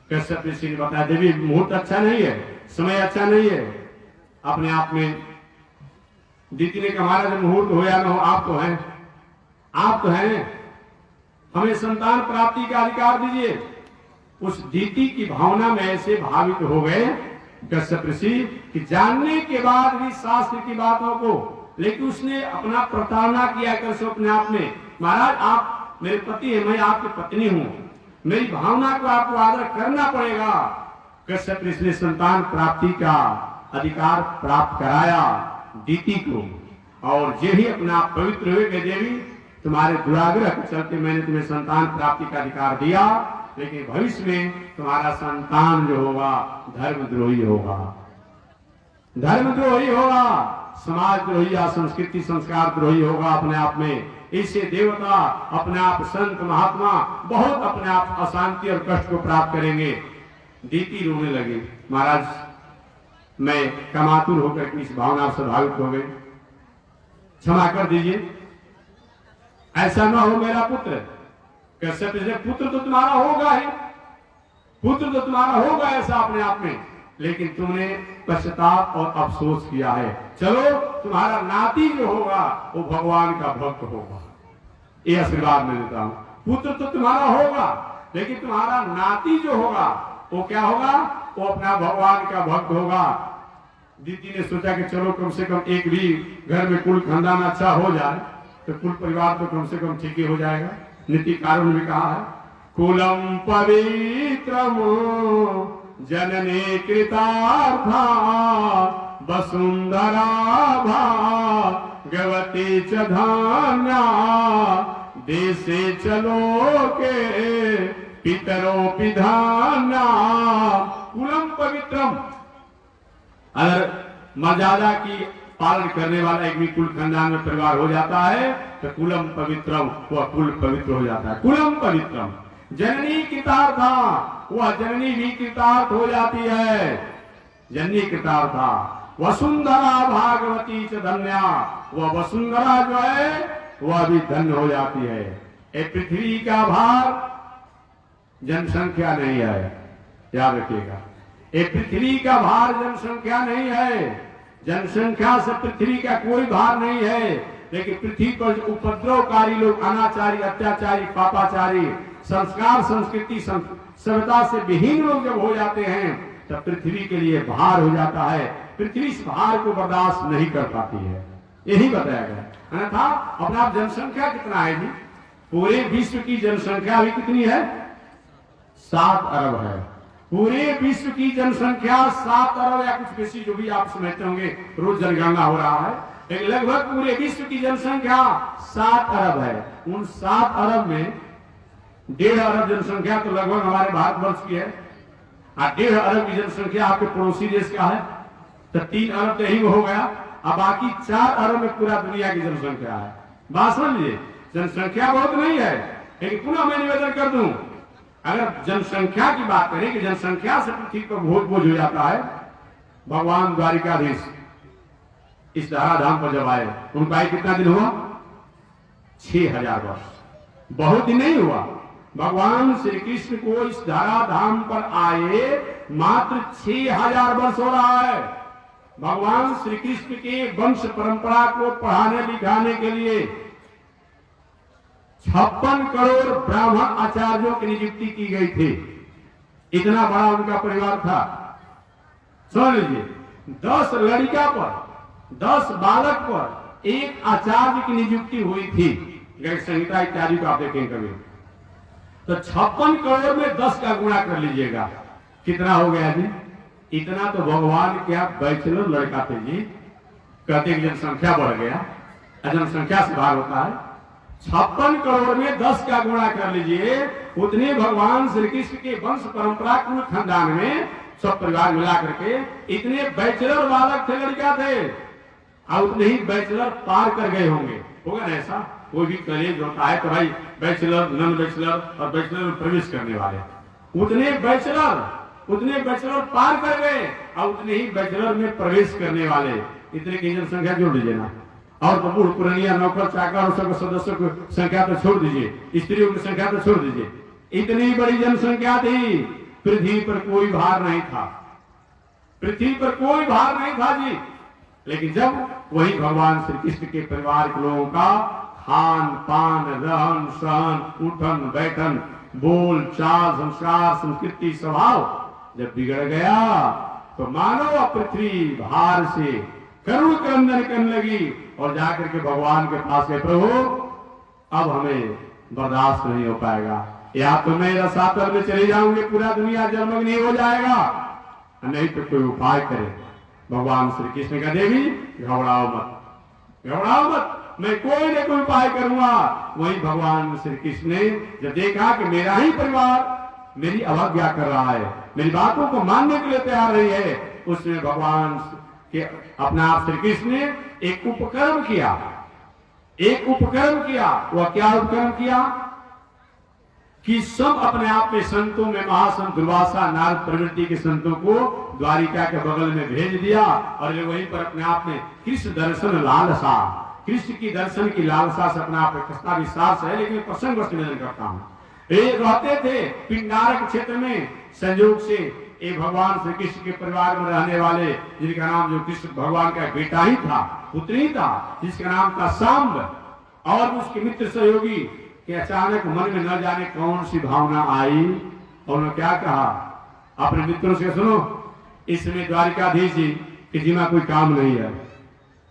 कश्यप ऋषि ने बताया देवी मुहूर्त अच्छा नहीं है, समय अच्छा नहीं है। अपने आप में दीति ने कहा महाराज मुहूर्त हो या न हो, आप तो हैं, आप तो हैं, हमें संतान प्राप्ति का अधिकार दीजिए। उस दीति की भावना में ऐसे भावित हो गए कश्यप ऋषि कि जानने के बाद भी शास्त्र की बातों को, लेकिन उसने अपना प्रताड़ना किया कर अपने आप में, महाराज आप मेरे पति हैं, मैं आपकी पत्नी हूं, मेरी भावना को आपको आदर करना पड़ेगा। कश्यप ऋषि ने संतान प्राप्ति का अधिकार प्राप्त कराया दीति को, और जे ही अपना पवित्र हुए कि देवी तुम्हारे दुराग्रह के चलते मैंने तुम्हें संतान प्राप्ति का अधिकार दिया, लेकिन भविष्य में तुम्हारा संतान जो होगा धर्मद्रोही होगा, धर्मद्रोही होगा, समाजद्रोही या संस्कृति संस्कार द्रोही होगा अपने आप में। इससे देवता अपने आप, संत महात्मा बहुत अपने आप अशांति और कष्ट को प्राप्त करेंगे। दीति रोने लगी, महाराज मैं कामातुर होकर इस भावना से भावित हो गई, क्षमा कर दीजिए, ऐसा न हो मेरा पुत्र। कश्यप ऋषि पुत्र तो तुम्हारा होगा ही, पुत्र तो तुम्हारा होगा ऐसा अपने आप में, लेकिन तुमने पश्चाताप और अफसोस किया है। चलो तुम्हारा नाती जो होगा वो भगवान का भक्त होगा, ये आशीर्वाद मैं देता हूं। पुत्र तो तुम्हारा होगा, लेकिन तुम्हारा नाती जो होगा वो क्या होगा? वो अपना भगवान का भक्त होगा। दीदी ने सोचा कि चलो कम से कम एक भी घर में कुल खानदान अच्छा हो जाए तो कुल परिवार तो कम से कम ठीक ही हो जाएगा। नीति कारण भी कहा है, कुलम पवित्रमो जननी कृतार्था वसुंधरा भागवती च धान्या देशे चलो के पितरो विधाना कुलम पवित्रम। अगर मर्यादा की पालन करने वाला एक भी कुल खानदान में परिवार हो जाता है तो कुलम पवित्रम, वह कुल पवित्र हो जाता है। कुलम पवित्रम। जननी कृतार्था, वह जननी भी कृतार्थ हो जाती है। जननी कृतार्था। वसुंधरा भागवती च धन्या, वह वसुंधरा जो है वह भी धन्य हो जाती है। ये पृथ्वी का भार जनसंख्या नहीं है, याद रखिएगा। ये पृथ्वी का भार जनसंख्या नहीं है। जनसंख्या से पृथ्वी का कोई भार नहीं है, लेकिन पृथ्वी पर उपद्रवकारी लोग, अनाचारी, अत्याचारी, पापाचारी, संस्कार संस्कृति सभ्यता से विहीन लोग जब हो जाते हैं तब पृथ्वी के लिए भार हो जाता है। पृथ्वी इस भार को बर्दाश्त नहीं कर पाती है, यही बताया गया। अन्यथा अपना जनसंख्या कितना है जी? पूरे विश्व की जनसंख्या अभी कितनी है? 7 अरब है। पूरे विश्व की जनसंख्या 7 अरब या कुछ बेसी, जो भी आप समझते होंगे, रोज जनगणना हो रहा है, लेकिन लगभग पूरे विश्व की जनसंख्या 7 अरब है। उन 7 अरब में 1.5 अरब जनसंख्या तो लगभग हमारे भारतवर्ष की है, और 1.5 अरब की जनसंख्या आपके पड़ोसी देश का है, तो 3 अरब तो यही हो गया। अब बाकी 4 अरब में पूरा दुनिया की जनसंख्या है। बात समझिए, जनसंख्या बहुत नहीं है, लेकिन पुनः मैं निवेदन कर दूं, अगर जनसंख्या की बात करें कि जनसंख्या से पृथ्वी पर बहुत बोझ हो जाता है। भगवान द्वारिकाधीश इस धराधाम पर जब आए, उनका आयु कितना दिन हुआ? 6000 वर्ष। बहुत दिन नहीं हुआ। भगवान श्री कृष्ण को इस धराधाम पर आए मात्र 6000 वर्ष हो रहा है। भगवान श्री कृष्ण के वंश परंपरा को पढ़ाने लिखाने के लिए 56 करोड़ ब्राह्मण आचार्यों की नियुक्ति की गई थी। इतना बड़ा उनका परिवार था। सुन लीजिए, 10 लड़का पर, 10 बालक पर एक आचार्य की नियुक्ति हुई थी। गैर संहिता इत्यादि को आप देखें कभी, तो 56 करोड़ में 10 का गुणा कर लीजिएगा, कितना हो गया जी? इतना तो भगवान क्या बैचलर लड़का थे जी। कहते कि जनसंख्या बढ़ गया, जनसंख्या से भार होता है। 56 करोड़ में 10 का गुणा कर लीजिए, उतने भगवान श्री कृष्ण के वंश परंपरा कुल खानदान में सब परिवार मिला करके इतने बैचलर बालक थे, लड़का थे, और उतने ही बैचलर पार कर गए होंगे। होगा ना ऐसा? कोई भी कॉलेज होता है तो भाई बैचलर, नॉन बैचलर और बैचलर में प्रवेश करने वाले, उतने बैचलर पार कर गए, और उतने ही बैचलर में प्रवेश करने वाले, इतने की जनसंख्या जोड़ दीजिए ना। और तो बूढ़ पुरानिया, नौकर चाकर और सब सदस्यों की संख्या तो छोड़ दीजिए, स्त्रियों की संख्या तो छोड़ दीजिए, इतनी बड़ी जनसंख्या थी। पृथ्वी पर कोई भार नहीं था, पृथ्वी पर कोई भार नहीं था जी। लेकिन जब वही भगवान श्री कृष्ण के परिवार के लोगों का खान पान, रहन सहन, उठन बैठन, बोल चाल, संस्कार, संस्कृति, स्वभाव जब बिगड़ गया तो मानो पृथ्वी भार से करुण क्रंदन करने लगी और जाकर के भगवान के पास गए, प्रभु अब हमें बर्दाश्त नहीं हो पाएगा, या तो मैं रसातल में चले जाऊंगे, पूरा दुनिया जलमग्न हो जाएगा, नहीं तो कोई उपाय करे। भगवान श्री कृष्ण का देवी घबराओ मत, घबराओ मत, मैं कोई न कोई उपाय करूंगा। वही भगवान श्री कृष्ण ने जब देखा कि मेरा ही परिवार मेरी अवज्ञा कर रहा है, मेरी बातों को मानने के लिए तैयार नहीं है, उसमें भगवान के अपना आप श्री कृष्ण ने एक उपक्रम किया, एक उपक्रम किया। वह क्या उपक्रम किया कि सब अपने आप में संतों में महासंत दुर्वासा, नारद प्रवृत्ति के संतों को द्वारिका के बगल में भेज दिया, और वे वहीं पर अपने आप में कृष्ण दर्शन लालसा, कृष्ण की दर्शन की लालसा से अपना आप कथा विस्तार से है, लेकिन प्रसंग वस्तु निवेदन करता हूं। ये रहते थे पिंडारक क्षेत्र में, संयोग से ये भगवान श्री कृष्ण के परिवार में रहने वाले, जिनका नाम जो कृष्ण भगवान का बेटा ही था, पुत्र ही था, जिसका नाम था सांब, और उसके मित्र सहयोगी के अचानक मन में न जाने कौन सी भावना आई, और उन्होंने क्या कहा अपने मित्रों से, सुनो इसमें द्वारिकाधीश जी कि जिमा कोई काम नहीं है,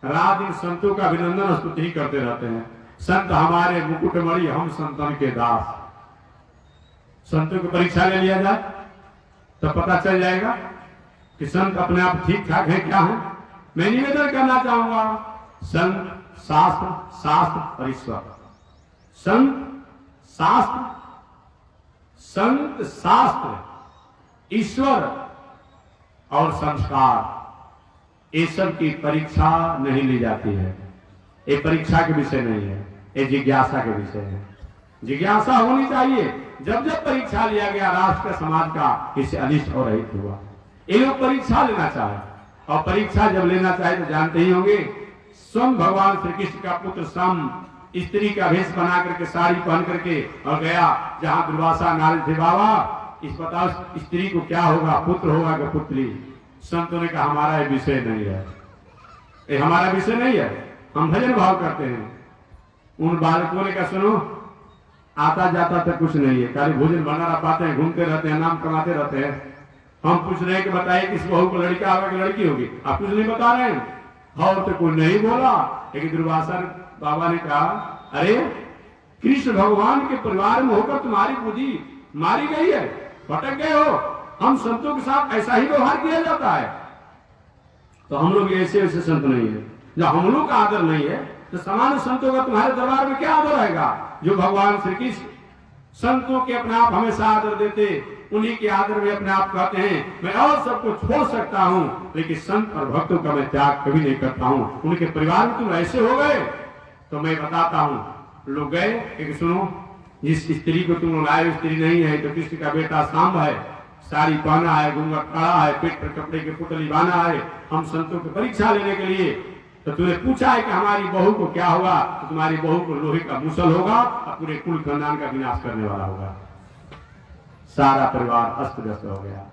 रात दिन संतों का अभिनंदन स्तुति ही करते रहते हैं, संत हमारे मुकुटमणि, हम संतन के दास। संतों की परीक्षा ले लिया जाए तो पता चल जाएगा कि संत अपने आप ठीक ठाक है क्या है। मैं निवेदन करना चाहूंगा, संत, शास्त्र, शास्त्र और ईश्वर, संत शास्त्र, संत शास्त्र, ईश्वर और संस्कार, ये सब की परीक्षा नहीं ली जाती है। ये परीक्षा के विषय नहीं है, ये जिज्ञासा के विषय है। जिज्ञासा होनी चाहिए। जब जब परीक्षा लिया गया राष्ट्र समाज का, इससे अनिष्ट और रहित हुआ। ये लोग परीक्षा लेना चाहे, और परीक्षा जब लेना चाहे तो जानते ही होंगे, स्वयं भगवान श्री कृष्ण का पुत्र सम स्त्री का भेष बना करके, साड़ी पहन करके और गया जहां दुर्वासा नारद थे। बाबा इस बताओ स्त्री को क्या होगा, पुत्र होगा कि पुत्री? संतों ने कहा हमारा ये विषय नहीं है, ये हमारा विषय नहीं है, हम भजन भाव करते हैं। उन बालकों ने कहा सुनो, आता जाता तक कुछ नहीं है, खाली भोजन बना पाते हैं, घूमते रहते हैं, नाम कमाते रहते हैं। हम पूछ रहे हैं कि बताइए किस बहू को लड़का होगा कि लड़की होगी? आप कुछ नहीं बता रहे हैं। और तो कोई नहीं बोला। लेकिन दुर्वासा बाबा ने कहा अरे कृष्ण भगवान के परिवार में होकर तुम्हारी बुद्धि मारी गई है, भटक गए हो। हम संतों के साथ ऐसा ही व्यवहार किया जाता है। तो हम लोग ऐसे ऐसे संत नहीं है। जब हम लोग का आदर नहीं है तो सामान्य संतों का तुम्हारे दरबार में क्या आदर रहेगा? जो भगवान श्री कृष्ण संतों के अपने आप हमेशा आदर देते, उन्हीं के आदर में अपने आप कहते हैं मैं और सबको छोड़ सकता हूँ, लेकिन संत और भक्तों का मैं त्याग कभी नहीं करता हूँ। उनके परिवार में तुम ऐसे हो गए तो मैं बताता हूँ। लोग गए कि सुनो, जिस स्त्री को तुम लाए स्त्री नहीं है, तो कृष्ण का बेटा सांब है, साड़ी पहना है, घूंघट खड़ा है, पेट पर कपड़े के पुतली बांधा है। हम संतों की परीक्षा लेने के लिए तो तुमने पूछा है कि हमारी बहू को क्या होगा? तो तुम्हारी बहू को लोहे का मुसल होगा और पूरे कुल खानदान का विनाश करने वाला होगा। सारा परिवार अस्त व्यस्त हो गया।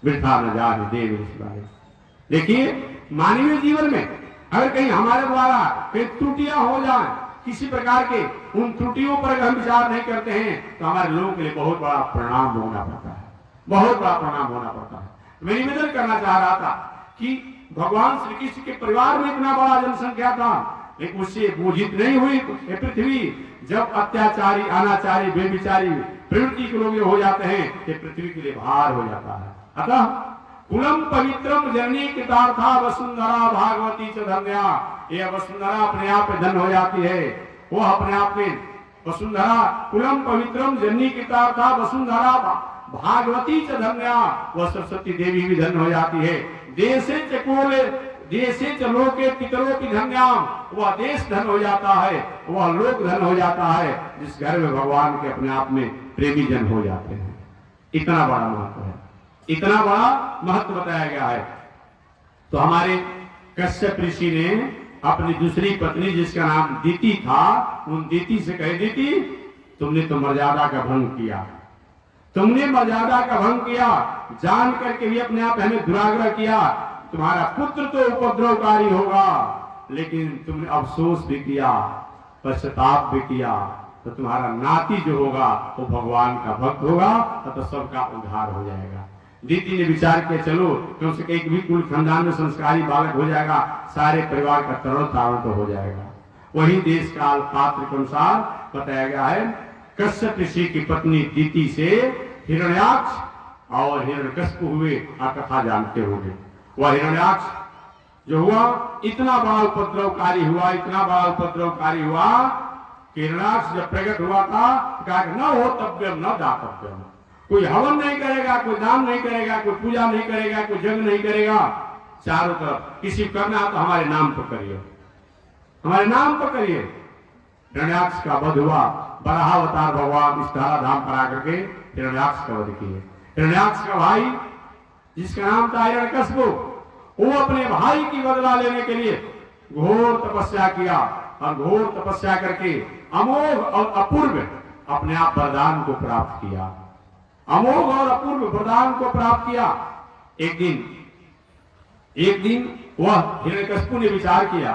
वृथा न जाने देव वाले। देखिए मानवीय जीवन में अगर कहीं हमारे द्वारा कई त्रुटियां हो जाए किसी प्रकार के, उन त्रुटियों पर अगर हम विचार नहीं करते हैं तो हमारे लोगों के लिए बहुत बड़ा परिणाम होना पड़ता है, बहुत बड़ा परिणाम होना पड़ता है। मैं निवेदन करना चाह रहा था कि भगवान श्री कृष्ण के परिवार में इतना बड़ा जनसंख्या था, लेकिन उससे बोझित नहीं हुई ये पृथ्वी। जब अत्याचारी, अनाचारी, बेविचारी प्रवृत्ति के लोग हो जाते हैं, ये पृथ्वी के लिए भार हो जाता है। अतः कुलम पवित्रम जननी कृतार्था वसुंधरा भागवती च धन्या। ये वसुंधरा अपने आप में धन हो जाती है, वो अपने आप में वसुंधरा। कुलम पवित्रम जननी कृतार्था वसुंधरा भागवती च धन्या। वह सरस्वती देवी भी धन हो जाती है। देशे च कुले देशे च लोके पितरों की धन्याम। वह देश धन हो जाता है, वह लोक धन हो जाता है, जिस घर में भगवान के अपने आप में प्रेमी जन हो जाते हैं। इतना बड़ा महत्व है, इतना बड़ा महत्व बताया गया है। तो हमारे कश्यप ऋषि ने अपनी दूसरी पत्नी जिसका नाम दीति था, उन दीति से कह दीति तुमने तो मर्यादा का भंग किया, तुमने मर्यादा का भंग किया, जान करके भी अपने आप हमें दुराग्रह किया। तुम्हारा पुत्र तो उपद्रवकारी होगा, लेकिन तुमने अफसोस भी किया, पश्चाताप भी किया, तो तुम्हारा नाती जो होगा वो भगवान का भक्त होगा, तो सबका उद्धार हो जाएगा। दीति ने विचार किया चलो कम से एक भी कुल खानदान में संस्कारी बालक हो जाएगा, सारे परिवार का तरण तारण तो हो जाएगा। वही देश काल पात्र के अनुसार बताया गया है। कश्यप ऋषि की पत्नी दीति से हिरण्याक्ष और हिरण्यकश्यप हुए, आप कथा जानते होंगे। वह हिरण्याक्ष जो हुआ इतना बड़ा उपद्रवकारी हुआ, इतना बड़ा उपद्रवकारी हुआ कि हिरण्याक्ष जब प्रकट हुआ था कहा न हो तव्यम न दातव्यम। कोई हवन नहीं करेगा, कोई दान नहीं करेगा, कोई पूजा नहीं करेगा, कोई यज्ञ नहीं करेगा। चारों तरफ किसी करना है तो हमारे नाम पर करिए, हमारे नाम पर करिए। हिरण्याक्ष का वध हुआ, बराहावतार भगवान इस धारा धाम पर आकर के हिरण्याक्ष का वध किए। हिरण्याक्ष का भाई जिसका नाम था हिरण्यकश्यप, वो अपने भाई की बदला लेने के लिए घोर तपस्या किया, और घोर तपस्या करके अमोघ और अपूर्व अपने आप वरदान को प्राप्त किया, अमोघ और अपूर्व वरदान को प्राप्त किया। एक दिन वह हिरण्यकश्यप ने विचार किया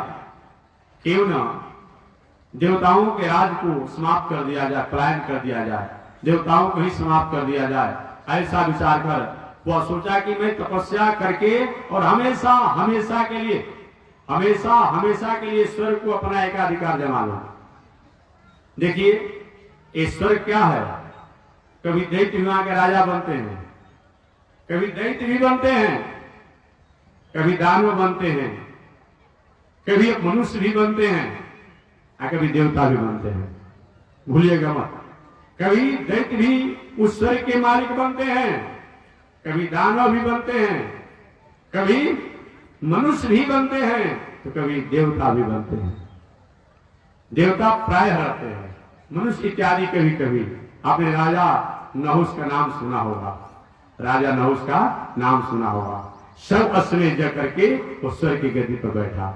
क्यों न देवताओं के राज को समाप्त कर दिया जाए, पलायन कर दिया जाए, देवताओं को ही समाप्त कर दिया जाए। ऐसा विचार कर वह सोचा कि मैं तपस्या करके और हमेशा हमेशा के लिए स्वर्ग को अपना एकाधिकार जमा लूं। देखिए ये स्वर्ग क्या है, कभी दैत्य विवाह के राजा बनते हैं, कभी दैत्य भी बनते हैं, कभी दानव बनते हैं, कभी मनुष्य भी बनते हैं, कभी देवता भी बनते हैं। भूलिएगा मत। कभी दैत्य भी उस स्वर्ग के मालिक बनते हैं, कभी दानव भी बनते हैं, कभी मनुष्य भी बनते हैं, तो कभी देवता भी बनते हैं। देवता प्रायः रहते हैं, मनुष्य इत्यादि कभी कभी। आपने राजा नहुस का नाम सुना होगा, राजा नहुस का नाम सुना होगा। सब अश्वमेध जग करके वो स्वर्ग की गद्दी पर बैठा,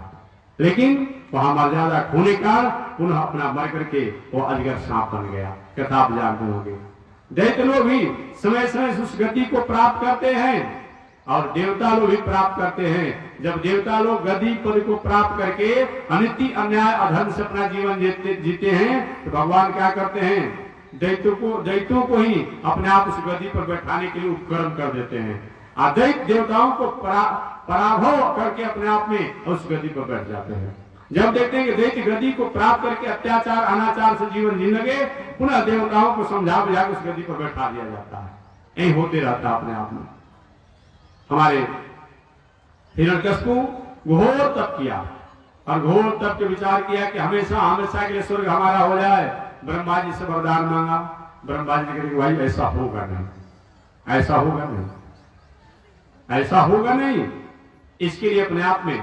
लेकिन वहां मर्यादा खोने का पुनः अपना मर करके वो अजगर सांप बन गया। कथा आप जानते होंगे। दैत्य लोग भी समय समय से उस गति को प्राप्त करते हैं और देवता लोग भी प्राप्त करते हैं। जब देवता लोग गति पद को प्राप्त करके अनिति अन्याय अधर्म से अपना जीवन जीते हैं, तो भगवान क्या करते हैं, दैत्यों को ही अपने आप उस गद्दी पर बैठाने के लिए उपकरण कर देते हैं। दैत्य देवताओं को पराभव करके अपने आप में उस गद्दी पर बैठ जाते हैं। जब देखते हैं कि दैत्य गद्दी को प्राप्त करके अत्याचार अनाचार से जीवन जीने लगे, पुनः देवताओं को समझा बुझा के उस गद्दी पर बैठा दिया जाता है। यही होते रहता अपने आप में। हमारे हिरण्यकशिपु घोर तप किया और घोर तप के विचार किया कि हमेशा हमेशा के लिए स्वर्ग हमारा हो जाए। ब्रह्मा जी से वरदान मांगा, ब्रह्मा जी ने कहा भाई ऐसा होगा नहीं, ऐसा होगा नहीं, ऐसा होगा नहीं। इसके लिए अपने आप में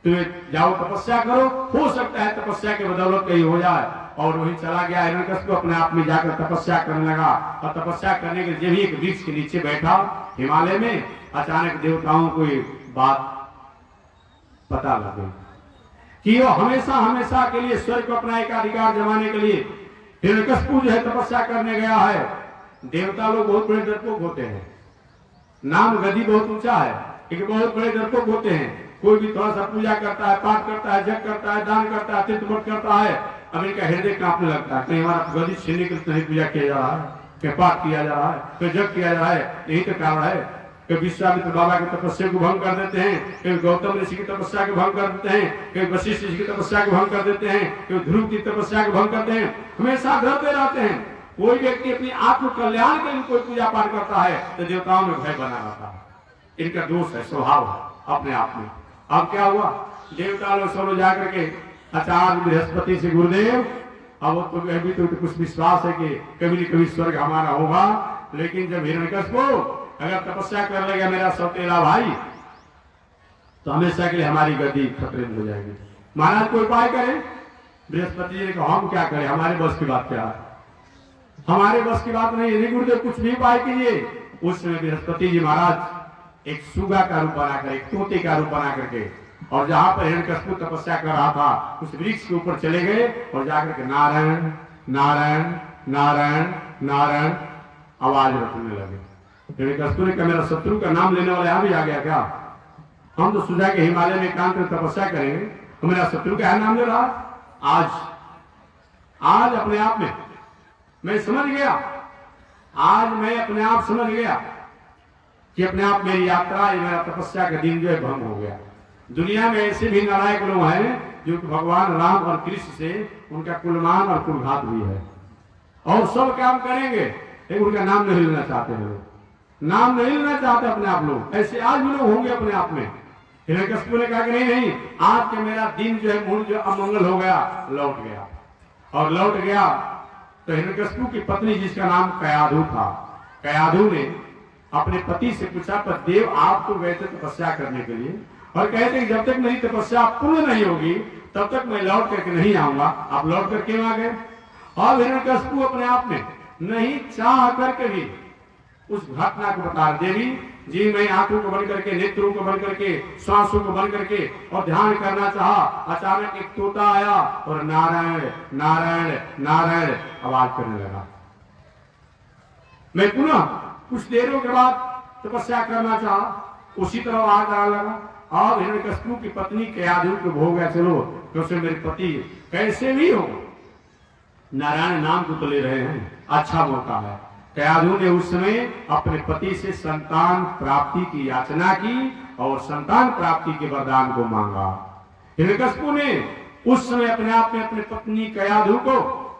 तुम्हें जाओ तपस्या करो, हो सकता है तपस्या के बदौलत कहीं हो जाए। और वही चला गया हिरण्यकशिपु अपने आप में जाकर तपस्या करने लगा। और तपस्या करने के लिए एक वृक्ष के नीचे बैठा हिमालय में, अचानक देवताओं को ये बात पता लगी कि वो हमेशा हमेशा के लिए स्वर्ग को अपना एकाधिकार जमाने के लिए हिरण्यकशिपु जो है तपस्या करने गया है। देवता लोग बहुत बड़े डरपोक होते हैं, नाम गति बहुत ऊंचा है, एक बहुत बड़े डरपोक होते हैं। कोई भी थोड़ा सा पूजा करता है, पाठ करता है, जग करता है, दान करता है, तीर्थव्रत करता है, अब इनका हृदय कांपने लगता है, कहीं हमारा गति छीनने के लिए पूजा किया जा रहा है, कहीं पाठ किया जा रहा है, कहीं जग किया जा रहा है। यही तो कारण है कि विश्वामित्र बाबा की तपस्या को भंग कर देते हैं, कहीं गौतम ऋषि की तपस्या को भंग कर देते हैं, कहीं वशिष्ठ ऋषि की तपस्या को भंग कर देते हैं, कहीं ध्रुव की तपस्या को भंग करते हैं। हमेशा डरते रहते हैं। कोई व्यक्ति अपनी आत्म कल्याण के लिए कोई पूजा पाठ करता है तो देवताओं में भय बना रहता है। इनका दोष है, स्वभाव है अपने आप में। अब क्या हुआ, देवता लोग सब जाकर के आचार्य बृहस्पति से गुरुदेव, अब वो तो अभी तो कुछ विश्वास है कि कभी न कभी स्वर्ग हमारा होगा, लेकिन जब हिरण्यकशिपु अगर तपस्या कर लेगा मेरा सौतेला भाई, तो हमेशा के लिए हमारी गद्दी खतरे में हो जाएगी। महाराज कोई उपाय करें। बृहस्पति जी ने कहा हम क्या करें, हमारे बस की बात क्या है, हमारे बस की बात नहीं है, गुरुदेव कुछ भी उपाय कीजिए। उस समय बृहस्पति जी महाराज एक सुगा का रूप बनाकर, एक तोते का रूप बना करके, और जहां पर हिरण्यकशिपु तपस्या कर रहा था उस वृक्ष के ऊपर चले गए और जाकर के नारायण नारायण नारायण नारायण आवाज रखने लगे। हिरण्यकशिपु ने कहा मेरा शत्रु का नाम लेने वाला यहां भी आ गया क्या, हम तो सुझा के हिमालय में एकांत में तपस्या करेंगे, तो मेरा शत्रु का नाम ले रहा। आज अपने आप में मैं समझ गया, आज मैं अपने आप समझ गया कि अपने आप मेरी यात्रा, ये मेरा तपस्या का दिन जो है भंग हो गया। दुनिया में ऐसे भी नालायक लोग हैं जो कि भगवान राम और कृष्ण से उनका कुलमान और कुलघात भी है, और सब काम करेंगे लेकिन उनका नाम नहीं लेना चाहते हैं लोग, नाम नहीं लेना चाहते अपने आप लोग। ऐसे आज भी लोग होंगे अपने आप में। हिरण्यकशिपु ने कहा कि नहीं, आज के मेरा दिन जो है मूल जो अमंगल हो गया, लौट गया। और लौट गया तो हिरण्यकशिपु की पत्नी जिसका नाम कयाधु था, कयाधु ने अपने पति से पूछा, पर देव आप तो गए थे तपस्या करने के लिए और कहते हैं जब तक मेरी तपस्या पूर्ण नहीं होगी तब तक मैं लौट करके नहीं आऊंगा, आप लौट करके आ गए। और हिरण्यकशिपु अपने आप में नहीं चाह करके भी उस घटना को बता, देवी जी मैं आंखों को बंद करके, नेत्रों को बंद करके, सांसों को बंद करके और ध्यान करना चाहा, अचानक एक तोता आया और नारायण नारायण नारायण आवाज करने लगा। मैं पुनः कुछ देरों के बाद तपस्या करना चाहा, उसी तरह आवाज आने लगा। और हिरण्यकशिपु की पत्नी कयाधु को हो गया, चलो क्योंकि मेरे पति कैसे भी हो नारायण नाम को तो ले रहे हैं, अच्छा मौका है। कयाधु ने उस समय अपने पति से संतान प्राप्ति की याचना की और संतान प्राप्ति के वरदान को मांगा। हिरण्यकशिपु ने उस समय अपने आप में अपनी पत्नी कयाधु को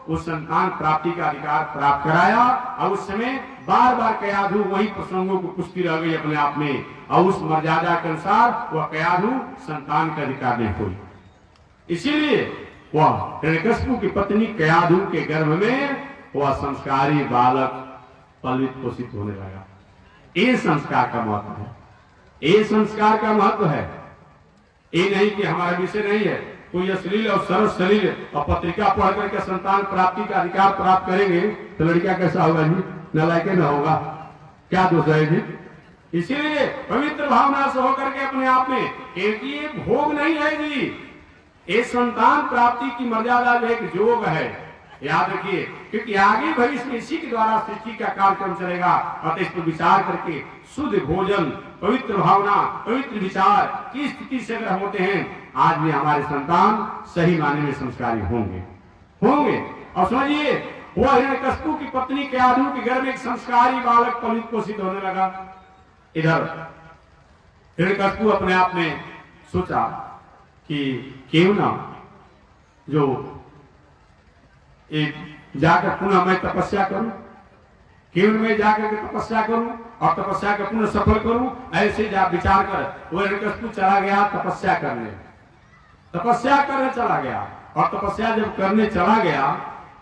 उस संतान प्राप्ति का अधिकार प्राप्त कराया। और उस समय बार बार कयाधु वही प्रसंगों को पूछती रह गई अपने आप में, और उस मर्यादा के अनुसार वह कयाधु संतान का अधिकार नहीं हुई। इसीलिए वह हिरण्यकशिपु की पत्नी कयाधु के गर्भ में वह संस्कारी बालक पलित पोषित होने लगा। ये संस्कार का महत्व है, ये संस्कार का महत्व है। ये नहीं कि हमारा विषय नहीं है, कोई अश्लील और सरस शरीर और पत्रिका पढ़ करके संतान प्राप्ति का अधिकार प्राप्त करेंगे तो लड़का कैसा होगा जी? नलायक न होगा, क्या दोष है जी? इसीलिए पवित्र भावना से होकर के अपने आप में, क्योंकि ये भोग नहीं है जी, ये संतान प्राप्ति की मर्यादा एक योग है, याद रखिए। क्योंकि आगे भविष्य में इसी के द्वारा सृष्टि का कार्यक्रम चलेगा। और इस पर विचार करके शुद्ध भोजन, पवित्र भावना, पवित्र विचार की स्थिति से अगर होते हैं, आज भी हमारे संतान सही मायने में संस्कारी होंगे। और समझिए, वह हिरण्यकशिपु की पत्नी कयाधु के घर में एक संस्कारी बालक पलित पोषित होने लगा। इधर हिरण्यकशिपु अपने आप में सोचा कि क्यों ना जो एक जाकर पुनः मैं तपस्या करूं, क्यों मैं जाकर के तपस्या करूं और तपस्या का पुनः सफल करूं। ऐसे जा विचार कर वो हिरण्यकशिपु चला गया तपस्या करने चला गया। और तपस्या जब करने चला गया,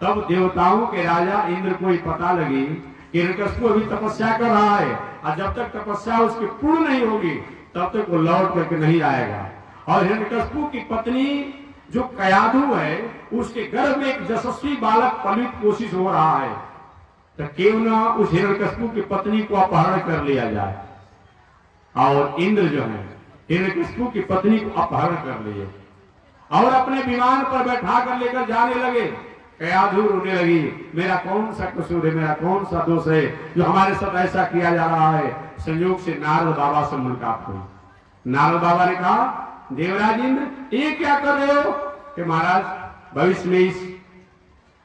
तब देवताओं के राजा इंद्र को ही पता लगी कि हिरण्यकशिपु अभी तपस्या कर रहा है, और जब तक तपस्या उसकी पूर्ण नहीं होगी तब तक वो लौट करके नहीं आएगा। और हिरण्यकशिपु की पत्नी जो कयाधु है, उसके गर्भ में एक यशस्वी बालक पलित पोषित हो रहा है, तो क्यों ना उस हिरण्यकशिपु की पत्नी को अपहरण कर लिया जाए। और इंद्र जो है हिरण्यकशिपु की पत्नी को अपहरण कर लिए और अपने विमान पर बैठा कर लेकर जाने लगे। कयाधु रोने लगी, मेरा कौन सा कसूर है, मेरा कौन सा दोष है जो हमारे साथ ऐसा किया जा रहा है। संयोग से नारद बाबा से मुलाकात हुई। नारद बाबा ने कहा, देवराज इंद्र ये क्या कर रहे हो? कि महाराज, भविष्य में इस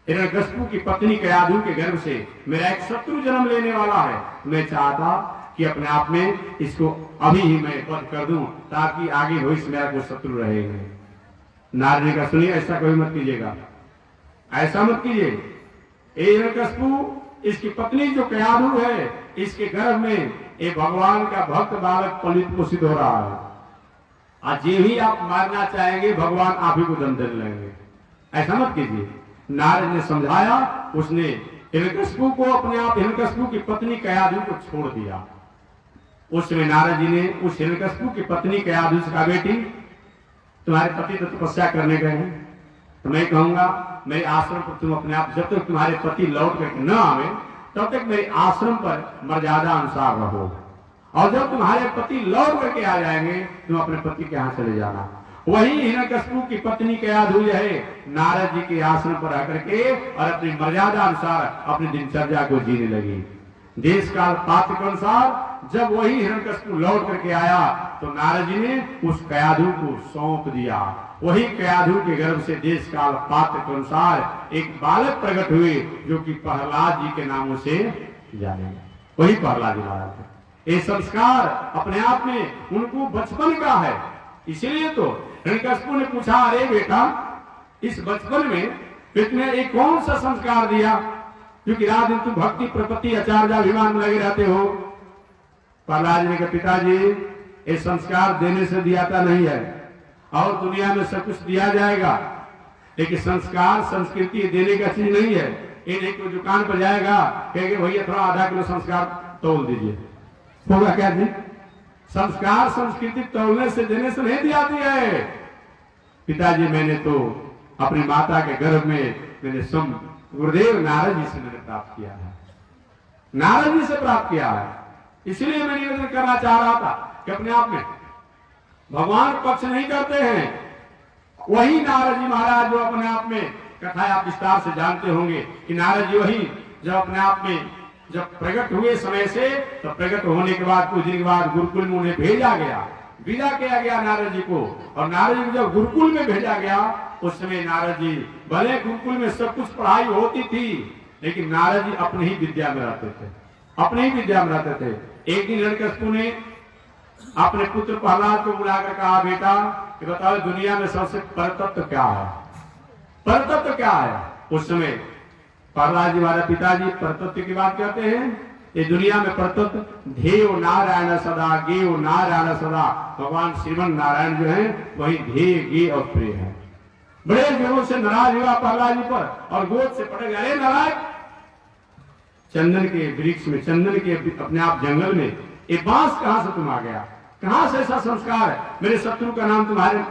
हिरण्यकशिपु की पत्नी कयाधु के गर्भ से मेरा एक शत्रु जन्म लेने वाला है। मैं चाहता कि अपने आप में इसको अभी ही मैं वध कर दूं, ताकि आगे भविष्य मेरा कोई शत्रु रहे नहीं। नारद ने कहा, सुनिए, ऐसा कभी मत कीजिएगा, ऐसा मत कीजिए। हिरण्यकशिपु, इसकी पत्नी जो कयाधु है, इसके गर्भ में एक भगवान का भक्त बालक पलित पोषित हो रहा है। आज ये ही आप मारना चाहेंगे, भगवान आप ही को दंड दे लेंगे, ऐसा मत कीजिए। नारद ने समझाया, उसने हिरण्यकशिपु को अपने आप हिरण्यकशिपु की पत्नी कयाधु को छोड़ दिया। उस समय नारद जी ने उस हिरण्यकशिपु की पत्नी कयाधु से कहा, बेटी, तुम्हारे पति तो तपस्या करने गए हैं, तो मैं कहूंगा मेरे आश्रम पर तुम अपने आप, जब तक तुम्हारे पति लौट करके न आवे तब तक मेरे आश्रम पर मर्यादा अनुसार रहो, और जब तुम्हारे पति लौट करके आ जाएंगे तुम अपने पति के यहाँ चले जाना। वही हिरण्यकशिपु की पत्नी कयाधु है, नारद जी के आश्रम पर आकर के और अपनी मर्यादा अनुसार अपनी दिनचर्या को जीने लगी। देश काल पात्र के अनुसार जब वही हिरण्यकशिपु लौट करके आया, तो नारद जी ने उस कयाधु को सौंप दिया। वही कयाधु के गर्भ से देश काल पात्र के अनुसार एक बालक प्रकट हुए, जो कि प्रहलाद जी के नामों से जाने, वही प्रहलाद जी महाराज थे। ये संस्कार अपने आप में उनको बचपन का है। इसीलिए तो हिरण्यकशिपु ने पूछा, अरे बेटा, इस बचपन में तुमने एक कौन सा संस्कार दिया, क्योंकि रात दिन तुम भक्ति प्रपत्ति आचार्याभिमान में लगे रहते हो। प्रहलाद ने कहा, पिताजी, ये संस्कार देने से दियाता नहीं है, और दुनिया में सब कुछ दिया जाएगा, लेकिन संस्कार संस्कृति देने का चीज नहीं है। ये नहीं कोई दुकान पर जाएगा, कहेंगे भैया थोड़ा आधा किलो संस्कार तोल दीजिए, होगा क्या जी? संस्कार संस्कृति तोलने से देने से नहीं दी जाती है। पिताजी, मैंने तो अपनी माता के गर्भ में मैंने गुरुदेव नारद जी से मैंने प्राप्त किया है, नारद जी से प्राप्त किया है। इसलिए मैं निवेदन करना चाह रहा था कि अपने आप में भगवान पक्ष नहीं करते हैं। वही नारद जी महाराज जो अपने आप में, कथा आप विस्तार से जानते होंगे कि नारद जी वही जब अपने आप में जब प्रकट हुए समय से, तो प्रकट होने के बाद कुछ दिन के बाद गुरुकुल में उन्हें भेजा गया, विदा किया गया नारद जी को। और नारद जी को जब गुरुकुल में भेजा गया, उस समय नारद जी, भले गुरुकुल में सब कुछ पढ़ाई होती थी, लेकिन नारद जी अपनी ही विद्या में रहते थे, अपनी ही विद्या में रहते थे। एक दिन हिरण्यकशिपु ने अपने पुत्र प्रहलाद को बुलाकर कहा, बेटा, कि बताओ दुनिया में सबसे परतत्व क्या है, परतत्व क्या है? उस समय प्रहलाद जी हमारे पिताजी परतत्व की बात कहते हैं। ये दुनिया में परतत्व ध्येय नारायण सदा, गेय नारायण सदा, भगवान श्रीमन नारायण जो है वही ध्येय, गेय और प्रिय है। बड़े जोरों से नाराज हुआ प्रहलाद जी पर और गोद से पटक, अरे नाराज, चंदन के वृक्ष में, चंदन के अपने आप जंगल में ये बांस कहां से तुम आ गया? कहां से ऐसा संस्कार है? मेरे शत्रु का नाम तुम्हारे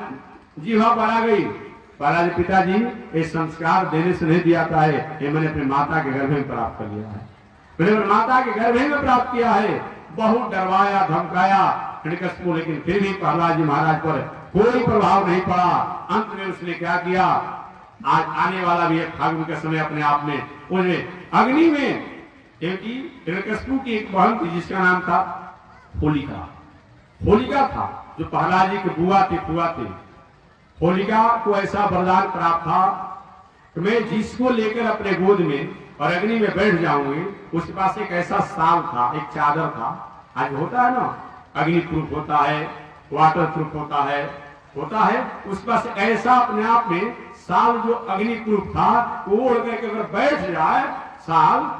जीवा पर आ गई। प्रहलाद पिताजी, ये संस्कार देने से नहीं दिया था, है ये मैंने अपने माता के गर्भ में प्राप्त कर लिया है, मैंने अपने माता के गर्भ में प्राप्त किया है। बहुत डरवाया धमकाया हिरण्यकशिपु, लेकिन फिर भी प्रहलाद जी महाराज पर कोई प्रभाव नहीं पड़ा। अंत में उसने क्या किया? आज आने वाला भी एक फागुन का समय अपने आप में उन्हें अग्नि में, क्योंकि हिरण्यकशिपु की एक बहन थी जिसका नाम था होलिका। होलिका था जो प्रहलाद जी के बुआ थे। होलिका को ऐसा वरदान प्राप्त था कि मैं जिसको लेकर अपने गोद में और अग्नि में बैठ जाऊंगी, उसके पास एक ऐसा साल था, एक चादर था। आज होता है ना, अग्नि प्रूफ होता है, वाटर प्रूफ होता है, उसके पास ऐसा अपने आप में साल जो अग्नि प्रूफ था, वो ओढ़ करके अगर बैठ जाए साल,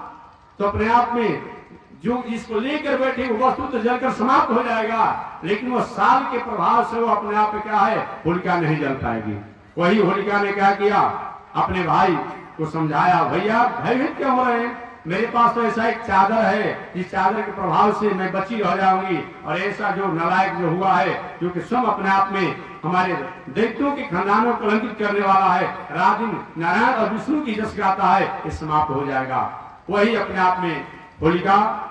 तो अपने आप में जो जिसको लेकर बैठे वो वस्तु तो जलकर समाप्त हो जाएगा, लेकिन वो साल के प्रभाव से वो अपने आप में क्या है, होलिका नहीं जल पाएगी। वही होलिका ने क्या किया? अपने भाई को समझाया, भैया भयभीत क्यों हो रहे हैं? मेरे पास तो ऐसा एक चादर है, जिस चादर के प्रभाव से मैं बची रह जाऊंगी। और ऐसा जो नालायक जो हुआ है, जो कि स्वयं अपने आप में हमारे दैत्यों के खानदानों को कलंकित करने वाला है, रात दिन नारायण और विष्णु की जस गाता है, ये समाप्त हो जाएगा। वही अपने आप में होलिका,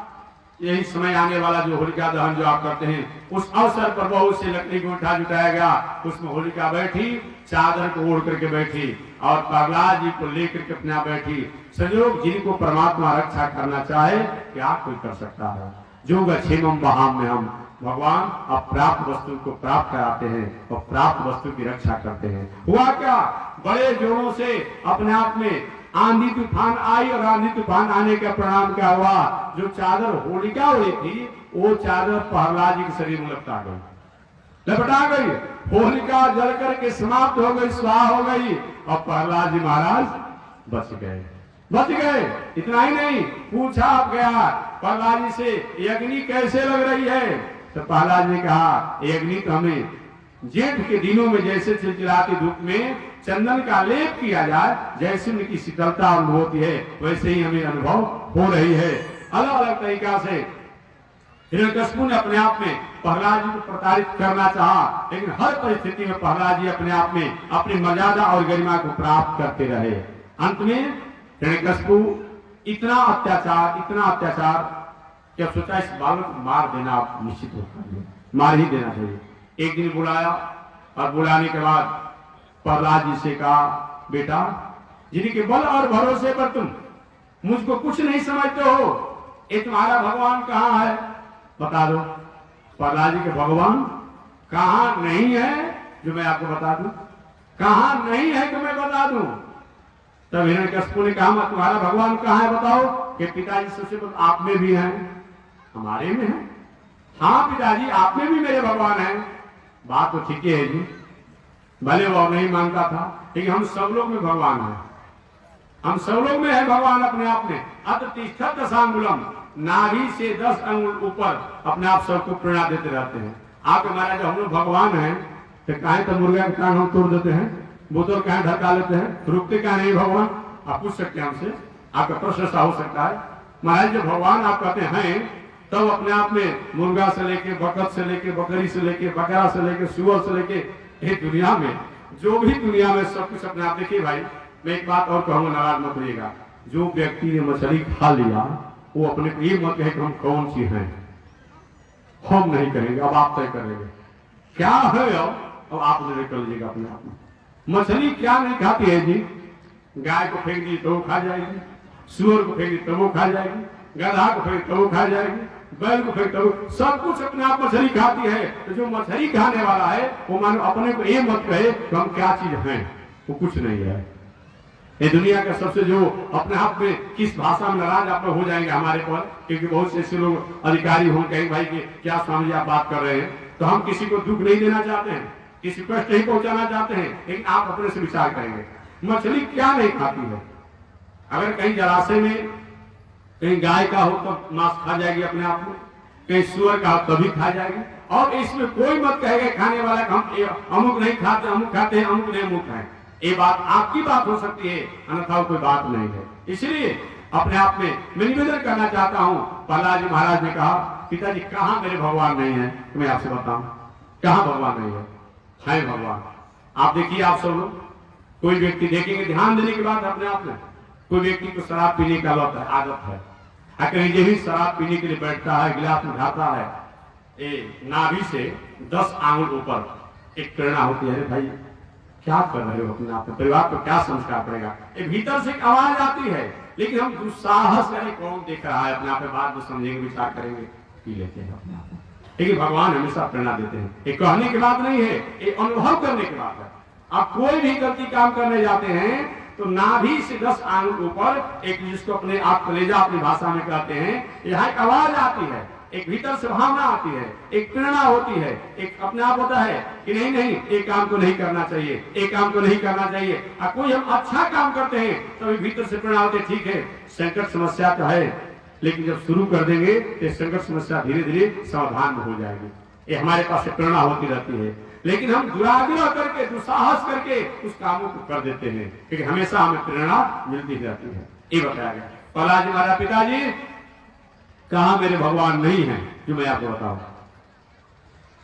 यही समय आने वाला जो होलिका दहन जो आप करते हैं, उस अवसर पर बहुत से लकड़ी को उठा जुटाया गया, उसमें होलिका बैठी, चादर को ओढ़ करके बैठी और प्रहलाद जी को लेकर के अपने आप बैठी। संयोग जिनको परमात्मा रक्षा करना चाहे, क्या कोई कर सकता है? जो क्षेमम बहाम में हम भगवान अप्राप्त वस्तु को प्राप्त कराते हैं और प्राप्त वस्तु की रक्षा करते हैं। हुआ क्या? बड़े जोरों से अपने आप में आंधी तूफान आई और आंधी तूफान आने का परिणाम क्या हुआ? जो चादर होलिका हुई थी, वो चादर प्रहलाद जी के शरीर में लपटा गई। होलिका जल करके समाप्त हो गई, स्वाहा हो गई, और प्रहलाद जी महाराज बच गए। इतना ही नहीं, पूछा आप गया प्रहलाद जी से, ये अग्नि कैसे लग रही है? तो प्रहलाद ने कहा, ये अग्नि तो हमें जेठ के दिनों में जैसे चिलचिलाती धूप में चंदन का लेप किया जाए, जैसे उनकी शीतलता अनुभव होती है, वैसे ही हमें अनुभव हो रही है। अलग अलग तरीका से हिरण्यकशिपु ने अपने आप में प्रहलाद जी को प्रताड़ित करना चाहा, लेकिन हर परिस्थिति में प्रहलाद जी अपने आप में अपनी मर्यादा और गरिमा को प्राप्त करते रहे। अंत में हिरण्यकशिपु इतना अत्याचार कि अब सोचा इस बालक को मार देना आप निश्चित होता है, मार ही देना चाहिए। एक दिन बुलाया और बुलाने के बाद प्रहलाद जी से कहा, बेटा जिनके बल और भरोसे पर तुम मुझको कुछ नहीं समझते हो, ये तुम्हारा भगवान कहाँ है? बता दो। प्रहलाद जी के भगवान कहाँ नहीं है जो मैं आपको बता दूं? कहाँ नहीं है कि मैं बता दूं? तब हिरण्यकशिपु ने कहा, तुम्हारा भगवान कहाँ है बताओ? कि पिताजी सबसे आप में भी हैं, हमारे में है। हाँ पिताजी, आप में भी मेरे भगवान है। बात तो ठीक है जी, भले वो नहीं मानता था, लेकिन हम सब लोग में भगवान है, हम सब लोग में है भगवान अपने आप में। अत तिष्ठत दशांगुलम, नाभि से 10 अंगुल ऊपर अपने आप सबको प्रेरणा देते रहते हैं। आपके महाराज हम लोग भगवान हैं, तो कहें तो मुर्गा के कान हम तोड़ देते हैं, बोतल कहें ढका लेते हैं, रुकते क्या नहीं भगवान? आप पूछ सकते हैं हमसे, आपका प्रश्न ऐसा हो सकता है। महाराज जो भगवान आप कहते हैं, तब अपने आप में मुर्गा से लेके, बकत से लेके, बकरी से लेके, बकरा से लेके, सुअर से लेके, ये दुनिया में जो भी दुनिया में सब कुछ अपने आप। देखिए भाई, मैं एक बात और कहूंगा, नाराज मत होइएगा, जो व्यक्ति ने मछली खा लिया वो अपने को ये मत कहे कि हम कौन सी हैं, हम नहीं करेंगे, अब आप तय करेंगे क्या है। अब आप निर्णय कर लीजिएगा अपने आप में। मछली क्या नहीं खाती है जी? गाय को फेंक दी तो वो खा जाएगी, सुअर को फेंक दी तो वो खा जाएगी, गधा को फेंक तो वो खा जाएगी, बैल को फेंक तो सब कुछ अपने आप मछली खाती है। तो जो मछली खाने वाला है वो मानो अपने को ये मत कहे कि हम क्या चीज हैं, वो कुछ नहीं है। ये दुनिया का सबसे जो अपने आप में किस भाषा में नाराज आप लोग हो जाएंगे हमारे पर, क्योंकि बहुत से ऐसे लोग अधिकारी हों, कहेंगे भाई कि क्या स्वामी जी आप बात कर रहे हैं। तो हम किसी को दुख नहीं देना चाहते हैं, किसी को कष्ट नहीं पहुंचाना चाहते हैं, लेकिन आप अपने से विचार करेंगे मछली क्या नहीं खाती है। अगर कहीं जलाशय में कहीं गाय का हो तो मांस खा जाएगी अपने आप में, कहीं सुअर का हो तभी खा जाएगी। और इसमें कोई मत कहेगा खाने वाला हम अमुक नहीं खाते, अमुक खाते हैं, अमुक नहीं अमुक है। ये बात आपकी बात हो सकती है, अन्यथा कोई बात नहीं है। इसलिए अपने आप में मैं निवेदन करना चाहता हूं। प्रहलाद जी महाराज ने कहा, पिताजी कहां मेरे भगवान नहीं है? तो मैं आपसे बताऊं कहां भगवान नहीं है भगवान। आप देखिए, आप सब लोग कोई व्यक्ति देखेंगे, ध्यान देने के बाद अपने आप में, कोई व्यक्ति को शराब पीने का आदत है, कहीं यही शराब पीने के लिए बैठता है, गिलास में उठाता है, नाभि से 10 आंगुल ऊपर एक प्रेरणा होती है, अरे भाई क्या कर रहे हो अपने आप में, परिवार को क्या संस्कार पड़ेगा। एक भीतर से एक आवाज आती है, लेकिन हम दुस्साहस करें, कौन देख रहा है अपने आप में, बात में समझेंगे, विचार करेंगे, पी लेते हैं अपने आप में। लेकिन भगवान हमेशा प्रेरणा देते हैं। ये कहने की बात नहीं है, ये अनुभव करने की बात है। आप कोई भी गलती काम करने जाते हैं तो नाभि से 10 आंगुल ऊपर एक, जिसको अपने आप कलेजा अपनी भाषा में कहते हैं, यहाँ एक आवाज आती है, एक भीतर से भावना आती है, एक प्रेरणा होती है, एक अपने आप होता है कि नहीं नहीं एक काम को नहीं करना चाहिए, एक काम को नहीं करना चाहिए। कोई हम अच्छा काम करते हैं तो भीतर से प्रेरणा होती है, ठीक है संकट समस्या तो है, लेकिन जब शुरू कर देंगे तो संकट समस्या धीरे धीरे समाधान में हो जाएगी। ये हमारे पास से प्रेरणा होती रहती है, लेकिन हम दुराग्रह करके, दुस्साहस करके उस कामों को कर देते हैं, क्योंकि हमेशा हमें प्रेरणा मिलती रहती है। ये बताया गया। प्रहलाद जी महाराज, पिताजी कहा मेरे भगवान नहीं है जो मैं आपको बताऊं।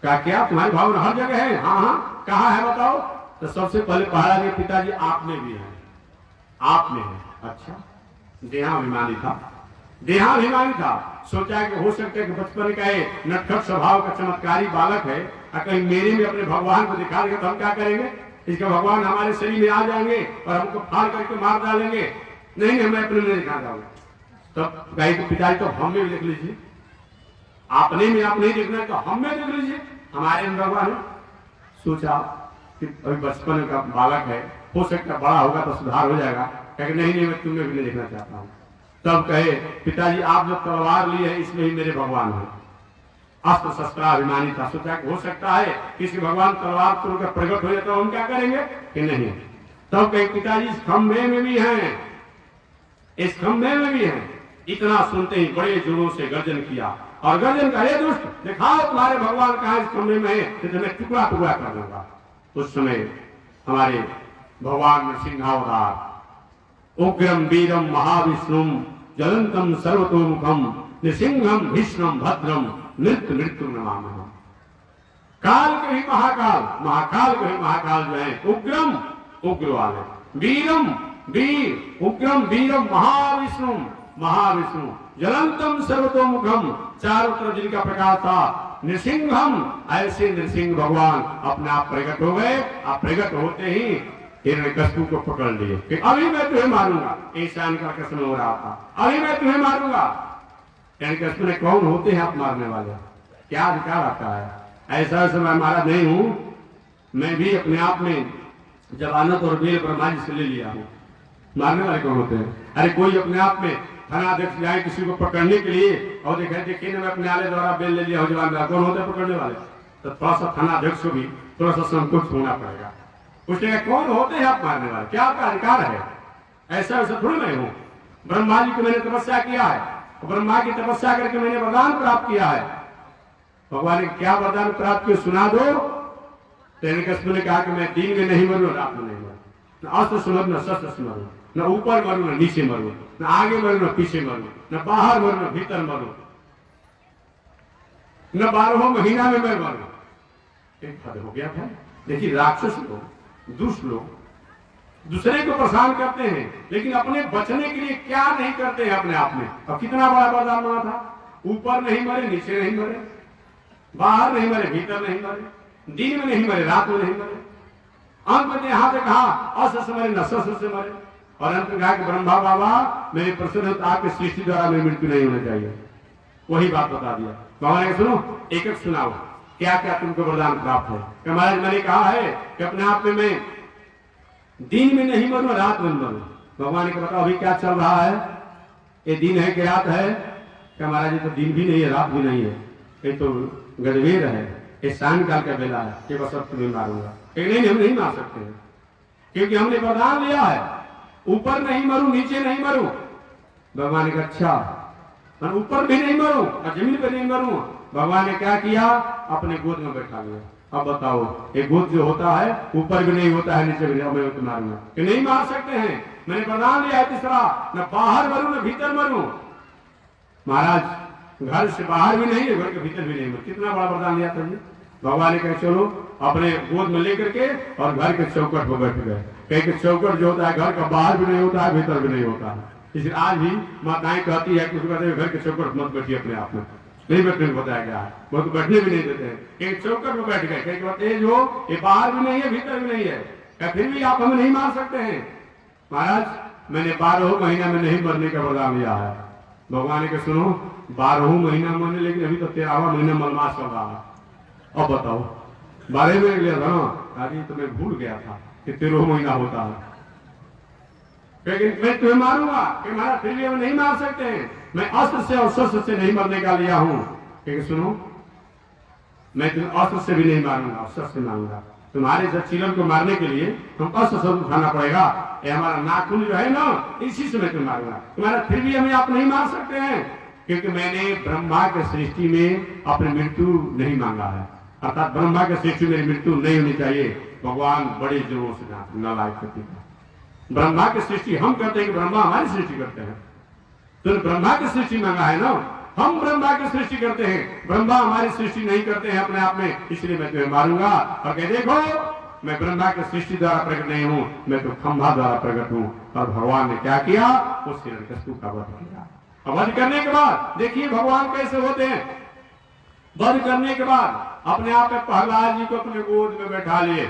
कहा क्या तुम्हारे भगवान हर जगह है? हाँ हाँ, कहा है बताओ। तो सबसे पहले प्रहलाद जी, पिताजी आप में भी है, आप में है। अच्छा, देहाभिमानी था, देहाभिमानी था, सोचा कि हो सकता है कि बचपन का नटखट स्वभाव का चमत्कारी बालक है, कहीं मेरे में अपने भगवान को दिखा देगा तो हम क्या करेंगे, इसके भगवान हमारे शरीर में आ जाएंगे और हमको फाड़ करके मार डालेंगे। नहीं मैं अपने में दिखा जाऊंगा। तब कहे तो पिताजी तो हम में भी देख लीजिए, आपने में आप नहीं देखना तो हम में देख लीजिए, हमारे में भगवान है। सोचा कि अभी बचपन का बालक है, हो सकता बड़ा होगा तो सुधार हो जाएगा। कहे नहीं मैं तुम्हें भी नहीं देखना चाहता हूँ। तब कहे पिताजी आप जो तलवार ली है इसमें ही मेरे भगवान है। अस्त्र शस्त्राभिमानी था, सोचा हो सकता है किसी भगवान तलवार तोड़कर प्रकट हो जाता, हम क्या करेंगे कि नहीं। तब कहे पिताजी इस खंभे में भी हैं, इस खंभे में भी हैं। इतना सुनते ही बड़े जोरों से गर्जन किया और गर्जन का, हे दुष्ट दिखाओ तुम्हारे भगवान कहाँ इस खंभे में है, तो मैं टुकड़ा टुकड़ा कर दूंगा। उस समय हमारे भगवान नृसिंहावतार उग्रम वीरम महाविष्णुम ज्वलंतम सर्वतोमुखम नृसिंहम भीष्मम भद्रम मृत्यु मृत्यु नमामः। काल के ही महाकाल, महाकाल के ही महाकाल जो है, उग्रम उग्र वाले, वीरम वीर, उग्रम वीरम महाविष्णु महाविष्णु, ज्वलंतम सर्वतोमुखम, चारों तरफ जिनका प्रकाश था, नृसिंहम, ऐसे नृसिंह भगवान अपने आप प्रकट हो गए। आप प्रकट होते ही हिरण्यकश्यप को पकड़ लिए कि अभी मैं तुम्हें मारूंगा। ईशान का कसम हो रहा था, अभी मैं तुम्हें मारूंगा। हिरण्यकश्यप ने, कौन होते हैं आप मारने वाले, क्या अधिकार आता है? ऐसा ऐसा मैं मारा नहीं हूं, मैं भी अपने आप में जवानत और वीर ब्रह्मा जी से ले लिया हूं। मारने वाले कौन होते हैं? अरे कोई अपने आप में थानाध्यक्ष जाए किसी को पकड़ने के लिए और देखिए मैं अपने आले द्वारा बेल ले लिया हूं, जवान, कौन होते हैं पकड़ने वाले? तो थोड़ा सा थानाध्यक्ष को भी थोड़ा सा संकोच होना पड़ेगा। उसने कहा कौन होते हैं आप मारने वाले, क्या आपका अधिकार है? ऐसा वैसा थोड़ी मैं हूं, ब्रह्मा जी को मैंने तपस्या किया है, ब्रह्मा की तपस्या करके मैंने वरदान प्राप्त किया है। भगवान ने क्या वरदान प्राप्त किया सुना दो। हिरण्यकश्यप ने कहा कि मैं दिन में नहीं मरूं, रात में नहीं मरूं, न अस्त्र से मरूं, न शस्त्र से मरूं, न ऊपर मरूं, न नीचे मरूं, न आगे मरूं, न पीछे मरूं, न बाहर मरूं, न भीतर मरूं, न 12वां महीना में मैं मरूं। एक हद हो गया था। देखिए राक्षस लोग, दुष्ट लोग दूसरे को परेशान करते हैं, लेकिन अपने बचने के लिए क्या नहीं करते हैं अपने आप में। अब कितना बड़ा वरदान मांगा था, ऊपर नहीं मरे, नीचे नहीं मरे, बाहर नहीं मरे, भीतर नहीं मरे, दिन में नहीं मरे, रात में नहीं मरे। अंत में यहां से कहा अस्त्र से मरे, न शस्त्र से मरे, और अंत में कहा कि ब्रह्मा बाबा मेरे प्रसन्न आपकी सृष्टि द्वारा मेरी मृत्यु नहीं होना चाहिए। वही बात बता दिया। बाबा ने सुनो, एक एक सुनाओ क्या क्या तुमको वरदान प्राप्त है। महाराज मैंने कहा है कि अपने आप में मैं दिन में नहीं मरूं, रात में मरूं। भगवान को बताओ अभी क्या चल रहा है, ये दिन है कि रात है? क्या महाराज ये तो दिन भी नहीं है, रात भी नहीं है, ये तो गजबेर है, ये सायंकाल का बेला है, कि बस अब तुम्हें मारूंगा। नहीं हम नहीं मार सकते हैं, क्योंकि हमने वरदान लिया है, ऊपर नहीं मरूं, नीचे नहीं मरूं। भगवान ने अच्छा, मैं ऊपर भी नहीं मरूं और जमीन पर नहीं मरूं। भगवान ने क्या किया, अपने गोद में बैठा लिया अब बताओ, एक गोद जो होता है ऊपर भी नहीं होता है, नीचे भी नहीं, मैं तो मारूंगा कि नहीं मार सकते हैं। मैंने वरदान लिया है तीसरा, न बाहर मरूं न भीतर मरूं। महाराज घर से बाहर भी नहीं है, घर के भीतर भी नहीं, कितना बड़ा वरदान लिया था जी। भगवान ने कहा चलो अपने गोद में लेकर के और घर के चौकट पर बैठ गए। कहीं के चौकट जो होता है घर का बाहर भी नहीं होता है, भीतर भी नहीं होता है। इसलिए आज भी माताएं कहती है, कुछ कहते हैं घर के चौकट मत बैठिए, अपने आप में नहीं बैठने को बताया गया है, वो तो बैठने भी नहीं देते हैं। एक चौकट में बैठ गए, कहीं कहते हैं जो ये बाहर भी नहीं है भीतर भी नहीं है, क्या फिर भी आप हमें नहीं मार सकते हैं। महाराज मैंने 12 महीना में नहीं मरने का वरदान लिया है। भगवान ने कहा सुनो 12 महीना मरने, लेकिन अभी तो 13वां महीना मलमास चल रहा है। अब बताओ 12 महीने लिया था ना, अरे तो मैं भूल गया था कि 13 महीना होता है। लेकिन मैं तुम्हें मारूंगा कि महाराज फिर भी हमें नहीं मार सकते हैं। मैं अस्त्र से और शस्त्र से नहीं मरने का लिया हूं। ठीक सुनो, मैं तुम्हें अस्त्र से भी नहीं मारूंगा और शस्त्र से मारूंगा। तुम्हारे जचीलन को मारने के लिए हम अस्त्र शस्त्र उठाना पड़ेगा। ये हमारा नाखून जो है ना, इसी से मैं तुम्हें मारूंगा। तुम्हारा फिर भी हमें आप नहीं मार सकते हैं, क्योंकि मैंने ब्रह्मा के सृष्टि में अपनी मृत्यु नहीं मांगा है। अर्थात ब्रह्मा के सृष्टि में मृत्यु नहीं होनी चाहिए। भगवान बड़े जोरों से नालायक करते हैं। ब्रह्मा की सृष्टि हम करते हैं कि ब्रह्मा हमारी सृष्टि करते हैं। तो ब्रह्मा की सृष्टि मांगा है ना, हम ब्रह्मा की सृष्टि करते हैं, ब्रह्मा हमारी सृष्टि नहीं करते हैं अपने आप में, इसलिए मैं तुम्हें मारूंगा। और कह देखो मैं ब्रह्मा की सृष्टि द्वारा प्रकट नहीं हूं, मैं तो खंभा द्वारा प्रकट हूं। और भगवान ने क्या किया, उस हिरण्यकश्यप का वध किया। वध करने के बाद देखिए भगवान कैसे होते हैं। वध करने के बाद अपने आप में प्रहलाद जी को अपने गोद में बैठा लिए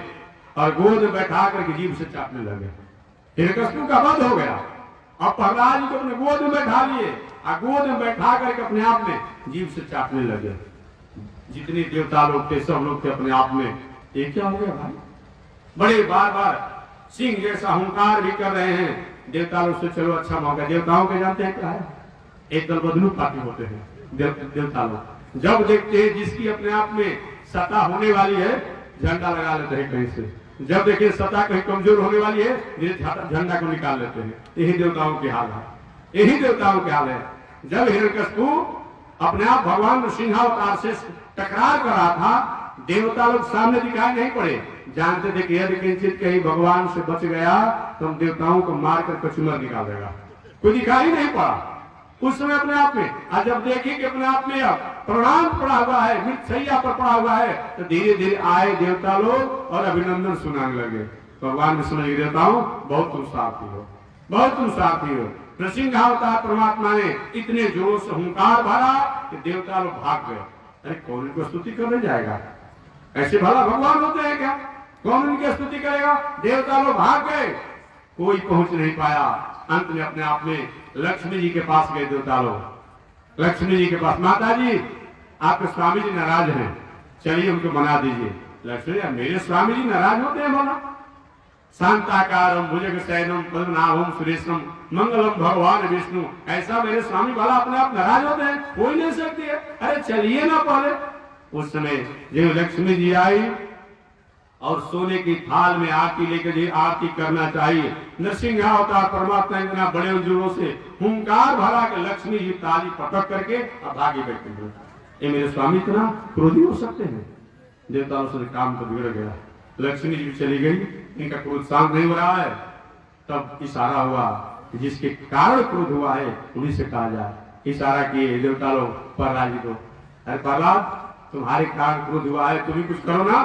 और गोद में बैठा करके जीभ से चाटने लगे। हिरण्यकश्यप का वध हो गया। अब प्रहलाद जी को अपने गोद में बैठा लिए और गोद में बैठा करके अपने आप में जीभ से चाटने लगे। जितने देवता लोग थे सब लोग थे अपने आप में, ये क्या हो गया भाई, बड़े बार बार सिंह जैसा हुंकार भी कर रहे हैं। देवता लोग से चलो अच्छा मौका, देवताओं के जानते हैं क्या है, एक दल बदलू पार्टी होते हैं देवता लोग। जब देखते हैं जिसकी अपने आप में सत्ता होने वाली है, झंडा लगा लेते हैं कहीं से। जब देखिए सत्ता कहीं कमजोर होने वाली है, झंडा को निकाल लेते हैं। यही देवताओं के हाल है, यही देवताओं के हाल है। जब हिरण्यकश्यप अपने आप भगवान सिंहावतार से टकरार कर रहा था, देवता लोग सामने दिखाई नहीं पड़े। जानते थे कि यदि किंचित कहीं भगवान से बच गया तो हम देवताओं को मारकर कचूमर निकाल देगा। कोई दिखाई नहीं पड़ा उस समय अपने आप में। और जब देखिए कि अपने आप में प्रणाम पड़ा हुआ है, मृतशैया पर पड़ा हुआ है, तो धीरे धीरे आए देवता लोग और अभिनंदन सुनाने लगे। भगवान ने समझ देवताओं बहुत तुम साथी हो, बहुत तुम साथी हो। नृसिंहावतार परमात्मा ने इतने जोरों से हुंकार भरा कि देवता लोग भाग गए। अरे कौन इनको स्तुति करने जाएगा, ऐसे भला भगवान होते हैं क्या, कौन इनकी स्तुति करेगा। देवता लोग भाग गए, कोई पहुंच नहीं पाया। अंत में अपने आप में लक्ष्मी जी के पास गए देवता लोग। लक्ष्मी जी के पास, माता जी आपके स्वामी जी नाराज हैं, चलिए उनको मना दीजिए। लक्ष्मी जी मेरे स्वामी जी नाराज होते हैं बोला। शांताकारम भुजगशयनम पद्मनाभम सुरेशम मंगलम भगवान विष्णु, ऐसा मेरे स्वामी वाला अपने आप नाराज होते हैं, कोई नहीं सकती है। अरे चलिए ना पहले। उस समय जब लक्ष्मी जी आई और सोने की थाल में आरती लेकर जी आरती करना चाहिए, नरसिंहावतार परमात्मा इतना बड़े जोरों से हुंकार भरा कि लक्ष्मी जी ताली पटक करके अब भागे बैठे हुए। ये मेरे स्वामी इतना क्रोधी हो सकते हैं। देवताओं से काम तो बिगड़ गया। लक्ष्मी जी चली गई, इनका क्रोध शांत नहीं हो रहा है। तब इशारा हुआ कि जिसके कारण क्रोध हुआ है उन्हीं से कहा जाए। इशारा किए देवता लोग प्रहलाद जी को, अरे प्रहलाद तुम्हारे कारण क्रोध हुआ है, तुम ही कुछ करो ना,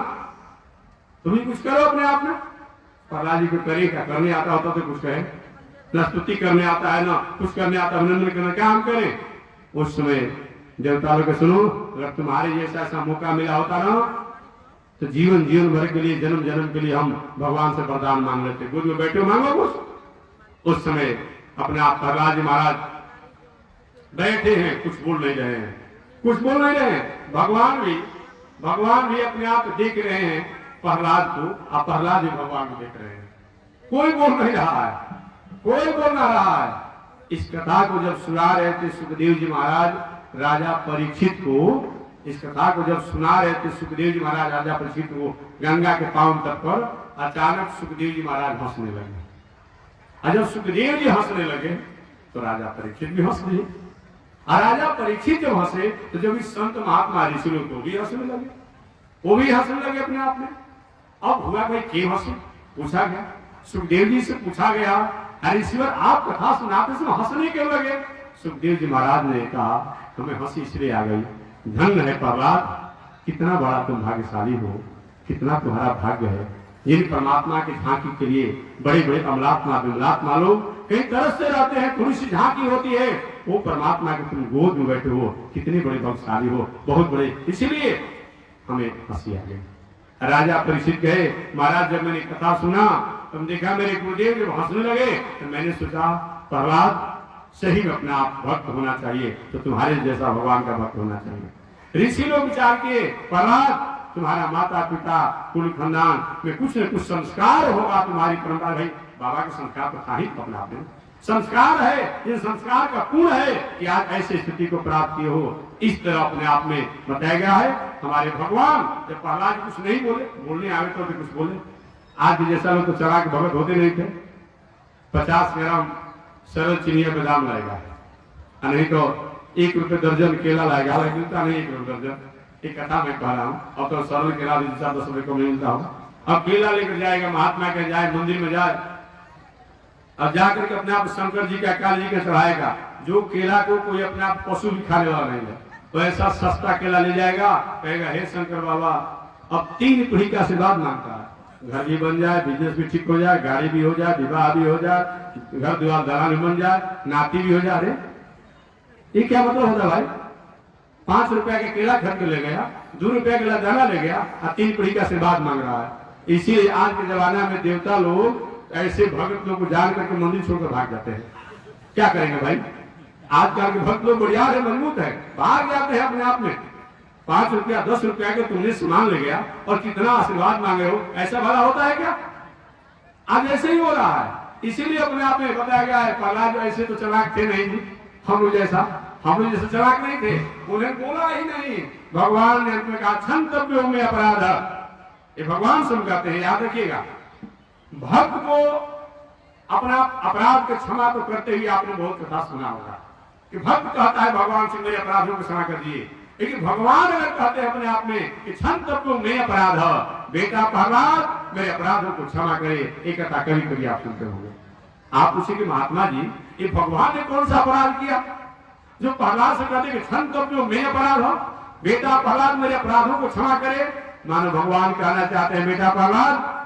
तुम ही कुछ करो अपने आप में। प्रहलाद जी को करे क्या, करने आता होता तो कुछ कहे ना, स्तुति करने आता है ना कुछ करने आता, अभिनंदन करना, क्या हम करें। उस समय देवता लोग सुनो, अगर तुम्हारे जैसा ऐसा मौका मिला होता ना तो जीवन भर के लिए, जन्म जन्म के लिए हम भगवान से वरदान मांग लेते। गोद में बैठे मांगो कुछ। उस समय अपने आप प्रहलाद जी महाराज बैठे हैं, कुछ बोल नहीं रहे हैं, कुछ बोल नहीं रहे हैं। भगवान भी अपने आप देख रहे हैं प्रहलाद को, और प्रहलाद भी भगवान को देख रहे हैं। कोई बोल नहीं रहा है, कोई बोल ना रहा है। इस कथा को जब सुना रहे थे सुखदेव जी महाराज राजा परीक्षित को, इस कथा को जब सुना रहे थे सुखदेव जी महाराज राजा परीक्षित को गंगा के पावन तट पर, अचानक सुखदेव जी महाराज हंसने लगे। और जब सुखदेव जी हंसने लगे तो राजा परीक्षित भी हंस दिए। और राजा परीक्षित जब हंसे तो जब इस संत महात्मा ऋषि लोग भी हंसने लगे। वो भी हंसने लगे अपने आप में। अब हुआ भाई क्यों हंसे, पूछा गया, सुखदेव जी से पूछा गया, अरे ईश्वर आप कथा सुनाते समय हंसने क्यों लगे? सुखदेव जी महाराज ने कहा हमें हंसी इसलिए आ गई, धन्य है प्रहलाद, कितना बड़ा तुम भाग्यशाली हो, कितना तुम्हारा भाग्य है। जिन परमात्मा की झांकी के लिए बड़े बड़े अमलात्मा विमलात्मा लोग कई तरह से रहते हैं, थोड़ी सी झांकी होती है, वो परमात्मा के तुम गोद में बैठे हो, कितने बड़े भाग्यशाली हो, बहुत बड़े, इसीलिए हमें हंसी आ गई। राजा परीक्षित गए, महाराज जब मैंने कथा सुना तुम देखा मेरे गुरुदेव जब हंसने लगे तो मैंने सोचा प्रहलाद सही में अपना आप भक्त होना चाहिए, तो तुम्हारे जैसा भगवान का भक्त होना चाहिए। ऋषि लोग विचार किए प्रहलाद तुम्हारा माता पिता कुल खानदान में कुछ न कुछ संस्कार होगा, तुम्हारी परंपरा, भाई बाबा का संस्कार तो था ही अपने आप में, संस्कार है, ये संस्कार का पूर्ण है कि आज ऐसी स्थिति को प्राप्त किए हो, इस तरह अपने आप में बताया गया है। हमारे भगवान जब प्रहलाद कुछ नहीं बोले, बोलने आवे तो कुछ बोले, आज के जैसा लोग तो चढ़ा के भगत होते नहीं थे, 50 ग्राम सरल चिनिया बादाम लाएगा, नहीं तो 1 रुपये दर्जन केला लाएगा, मिलता नहीं 1 रुपये दर्जन, एक कथा में कह रहा हूँ, अब तो सरल केला 10 रुपये को मिलता हूँ। अब केला लेकर जाएगा, महात्मा के जाए, मंदिर में जाए, अब जाकर के अपने आप शंकर जी का काली जी का चढ़ाएगा, जो केला को कोई अपने आप पशु भी खाने वाला नहीं है, तो ऐसा सस्ता केला ले जाएगा, कहेगा हे शंकर बाबा, अब 3 पीढ़ी का आशीर्वाद मांगता है, घर भी बन जाए, बिजनेस भी ठीक हो जाए, गाड़ी भी हो जाए, विवाह भी हो जाए, घर द्वार दलान भी बन जाए, नाती भी हो जाए। अरे ये क्या मतलब होता है भाई? 5 रुपए के केला खरीद के ले गया, 2 रुपए का दाना ले गया और 3 पीढ़ी का आशीर्वाद मांग रहा है। इसीलिए आज के जमाना में देवता लोग ऐसे भक्त लोग को जान करके मंदिर छोड़कर भाग जाते हैं। क्या करेंगे भाई? आजकल के भक्त लोग बढ़िया है, मजबूत है, भाग जाते हैं अपने आप में। 5 रुपया 10 रुपया के तुमने सामान ले गया और कितना आशीर्वाद मांगे हो, ऐसा भला होता है क्या? आज ऐसे ही हो रहा है। इसीलिए अपने आप में बताया गया है, प्रहलाद ऐसे तो चालाक थे नहीं, हम लोग जैसे चालाक नहीं थे, उन्हें बोला ही नहीं। भगवान ने अपने कहा क्षंतव्यो में अपराध, ये भगवान समझाते हैं, याद रखिएगा। भक्त को अपना अपराध का क्षमा तो करते ही आपने बहुत कथा सुना होगा कि भक्त कहता है भगवान से मेरे अपराधों को क्षमा कर दिए, लेकिन भगवान अगर कहते हैं अपने आप में कि क्षंतव्यो में अपराध, बेटा प्रहलाद मेरे अपराधों को क्षमा करे, एक कथा कभी कभी आप सुनते होंगे। आप पूछेंगे महात्मा जी ये भगवान ने कौन सा अपराध किया जो प्रहलाद से कहते हैं क्षंतव्यो में अपराध हो, बेटा प्रहलाद मेरे अपराधों को क्षमा करे? मानो भगवान कहना चाहते हैं बेटा प्रहलाद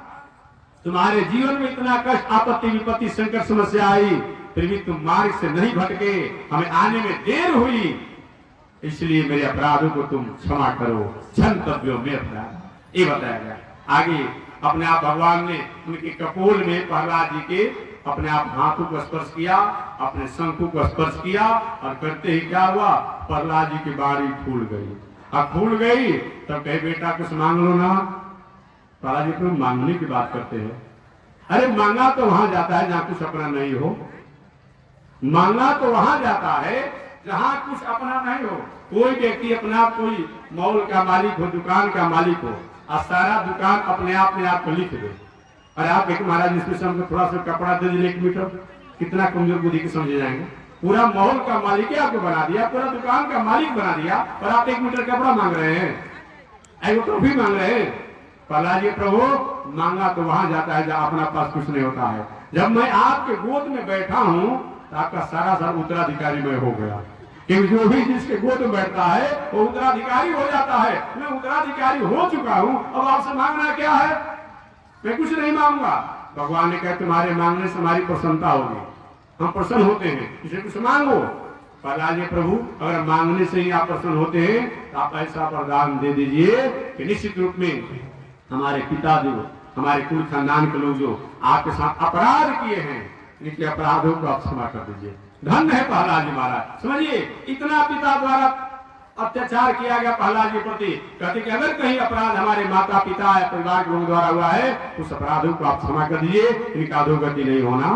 तुम्हारे जीवन में इतना कष्ट, आपत्ति विपत्ति संकट समस्या आई, फिर भी तुम मार्ग से नहीं भटके, हमें आने में देर हुई, इसलिए मेरे अपराधों को तुम क्षमा करो, क्षंतव्यो में अपराध, ये बताया गया। आगे अपने आप भगवान ने उनके कपोल में प्रहलाद जी के अपने आप हाथों को स्पर्श किया, अपने शंखों को स्पर्श किया, और करते ही क्या हुआ, प्रहलाद जी की बाड़ी फूल गई। अब फूल गई तब कहे बेटा कुछ मांग लो ना। प्रहलाद जी को मांगने की बात करते हैं, अरे मांगा तो वहां जाता है जहां कुछ अपना नहीं हो, मांगा तो वहां जाता है जहां कुछ अपना नहीं हो। कोई व्यक्ति अपना कोई मॉल का मालिक हो, दुकान का मालिक हो, और सारा दुकान अपने आप में आपको लिख दे, अरे आप एक महाराज इसमें से हमको थोड़ा सा कपड़ा दे दीजिए 1 मीटर, कितना कमजोर बुद्धि के समझे जाएंगे। पूरा मॉल का मालिक ही आपको बना दिया, पूरा दुकान का मालिक बना दिया, और आप 1 मीटर कपड़ा मांग रहे हैं, एगो ट्रॉफी मांग रहे हैं। प्रहलाद जी प्रभु मांगा तो वहां जाता है जहां अपना पास कुछ नहीं होता है। जब मैं आपके गोद में बैठा हूं तो आपका सारा उत्तराधिकारी मैं हो गया, क्योंकि जो भी जिसके गोद में बैठता है वो उत्तराधिकारी हो जाता है। मैं उत्तराधिकारी हो चुका हूं, अब आपसे मांगना क्या है? मैं कुछ नहीं मांगूंगा। भगवान ने कहा तुम्हारे मांगने से हमारी प्रसन्नता होगी, हम प्रसन्न होते हैं, इसे कुछ मांगो। प्रहलाद जी प्रभु अगर मांगने से ही आप प्रसन्न होते हैं तो आप ऐसा वरदान दे दीजिए कि निश्चित रूप में हमारे पिता जो, हमारे कुल खानदान के लोग जो आपके साथ अपराध किए हैं, इनके अपराधों को आप क्षमा कर दीजिए। धन्य है प्रहलाद जी महाराज। समझिए इतना पिता द्वारा अत्याचार किया गया प्रहलाद के प्रति, कहते कि अगर कहीं अपराध हमारे माता पिता या परिवार के लोगों द्वारा हुआ है, उस अपराधों को आप क्षमा कर दीजिए, इनका अधोगति नहीं होना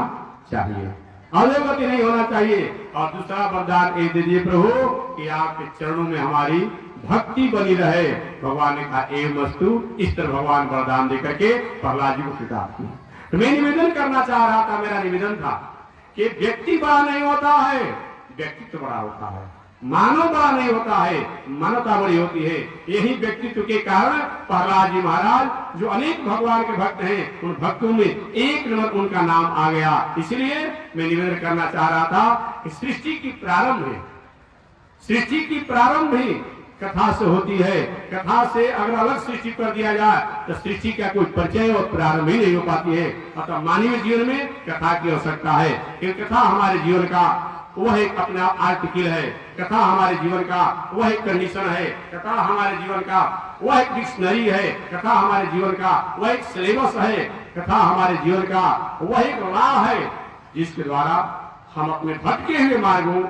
चाहिए, अधोगति नहीं होना चाहिए। और दूसरा वरदान ये दे दीजिए प्रभु कि आपके चरणों में हमारी भक्ति बनी रहे। भगवान ने कहा एवं वस्तु, इस तरह भगवान वरदान देकर के प्रहलाद जी को खिताब किया। तो मैं निवेदन करना चाह रहा था, मेरा निवेदन था कि व्यक्ति बड़ा नहीं होता है, व्यक्तित्व बड़ा होता है। मानव बड़ा नहीं होता है, मानवता बड़ी होती है। यही व्यक्तित्व के कारण प्रहलाद जी महाराज जो अनेक भगवान के भक्त हैं, उन भक्तों में एक नंबर उनका नाम आ गया। इसलिए मैं निवेदन करना चाह रहा था कि सृष्टि की प्रारंभ है, सृष्टि की प्रारंभ ही कथा से होती है। कथा से अगर अलग सृष्टि कर दिया जाए तो सृष्टि का कोई परिचय और प्रारंभ ही नहीं हो पाती है। अतः मानवीय जीवन में कथा की आवश्यकता है, क्योंकि कथा हमारे जीवन का वह एक अपना आर्टिकल है, कथा हमारे जीवन का वह एक कंडीशन है, कथा हमारे जीवन का वह एक डिक्शनरी है, कथा हमारे जीवन का वह एक सिलेबस है, कथा हमारे जीवन का वह एक राह है, जिसके द्वारा हम अपने भटके हुए मार्गों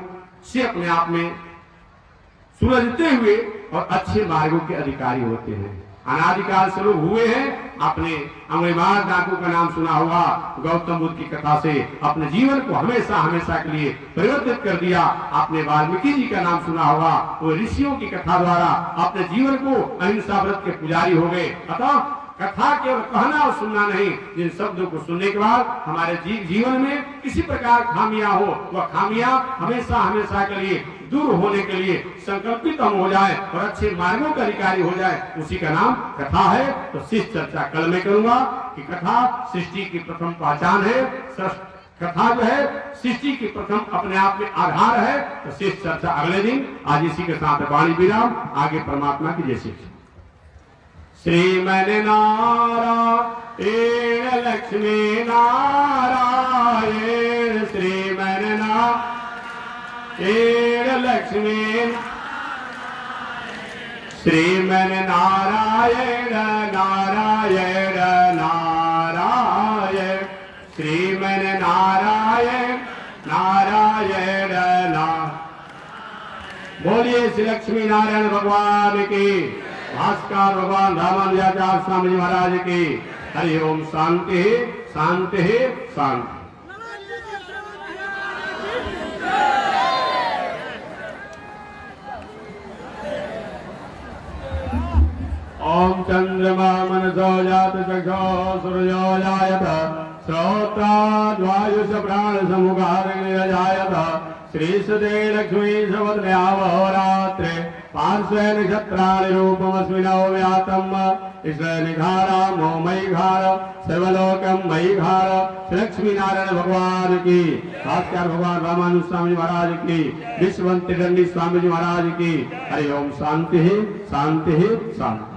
से अपने आप में सुलझते हुए और अच्छे मार्गों के अधिकारी होते हैं। अनादिकाल से लोग हुए हैं। आपने अंगुलीमाल डाकू का नाम सुना होगा, गौतम बुद्ध की कथा से अपने जीवन को हमेशा हमेशा के लिए परिवर्तित कर दिया। आपने वाल्मीकि जी का नाम सुना होगा, वो ऋषियों की कथा द्वारा अपने जीवन को अहिंसा व्रत के पुजारी हो गए। अतः कथा केवल कहना और सुनना नहीं, जिन शब्दों को सुनने के बाद हमारे जीवन में किसी प्रकार खामियां हो, वह खामियां हमेशा हमेशा के लिए दूर होने के लिए संकल्पित हम हो जाए और अच्छे मार्गों का अधिकारी हो जाए, उसी का नाम कथा है। तो शिष्ट चर्चा कल मैं करूंगा कि कथा सृष्टि की प्रथम पहचान है। कथा जो है सृष्टि की प्रथम अपने आप में आधार है। तो शिष्ट चर्चा अगले दिन। आज इसी के साथ वाणी विराम, आगे परमात्मा की जय शिक्षा। श्रीमन नारायण लक्ष्मी नारायण, श्रीमन नारायण लक्ष्मी, श्रीमन नारायण नारायण नारायण, श्रीमन नारायण नारायण नारायण। बोलिए श्री लक्ष्मी नारायण भगवान की, भास्कर भगवान रामानुजाचार्य स्वामी जी महाराज की। हरि ओम। शांति शांति शांति। ओम चंद्रमा मनसो जात चक्षो सूर्यो जायत, श्रोत्राद्वायुष प्राण समुखाग्निर्जायत, श्रीसुते लक्ष्मी सवदन्यावहोरात्रे पार्श्वे नक्षत्राणि रूपमस्मिन् व्यातम्, ईश्वरनिघारामो मयिघार सर्वलोकं मयिघार। लक्ष्मी नारायण भगवान की, भास्कर भगवान रामानुज स्वामी महाराज की, विश्ववंत त्रिदंडी स्वामी जी महाराज की। हरि ओम। शांति शांति शांति।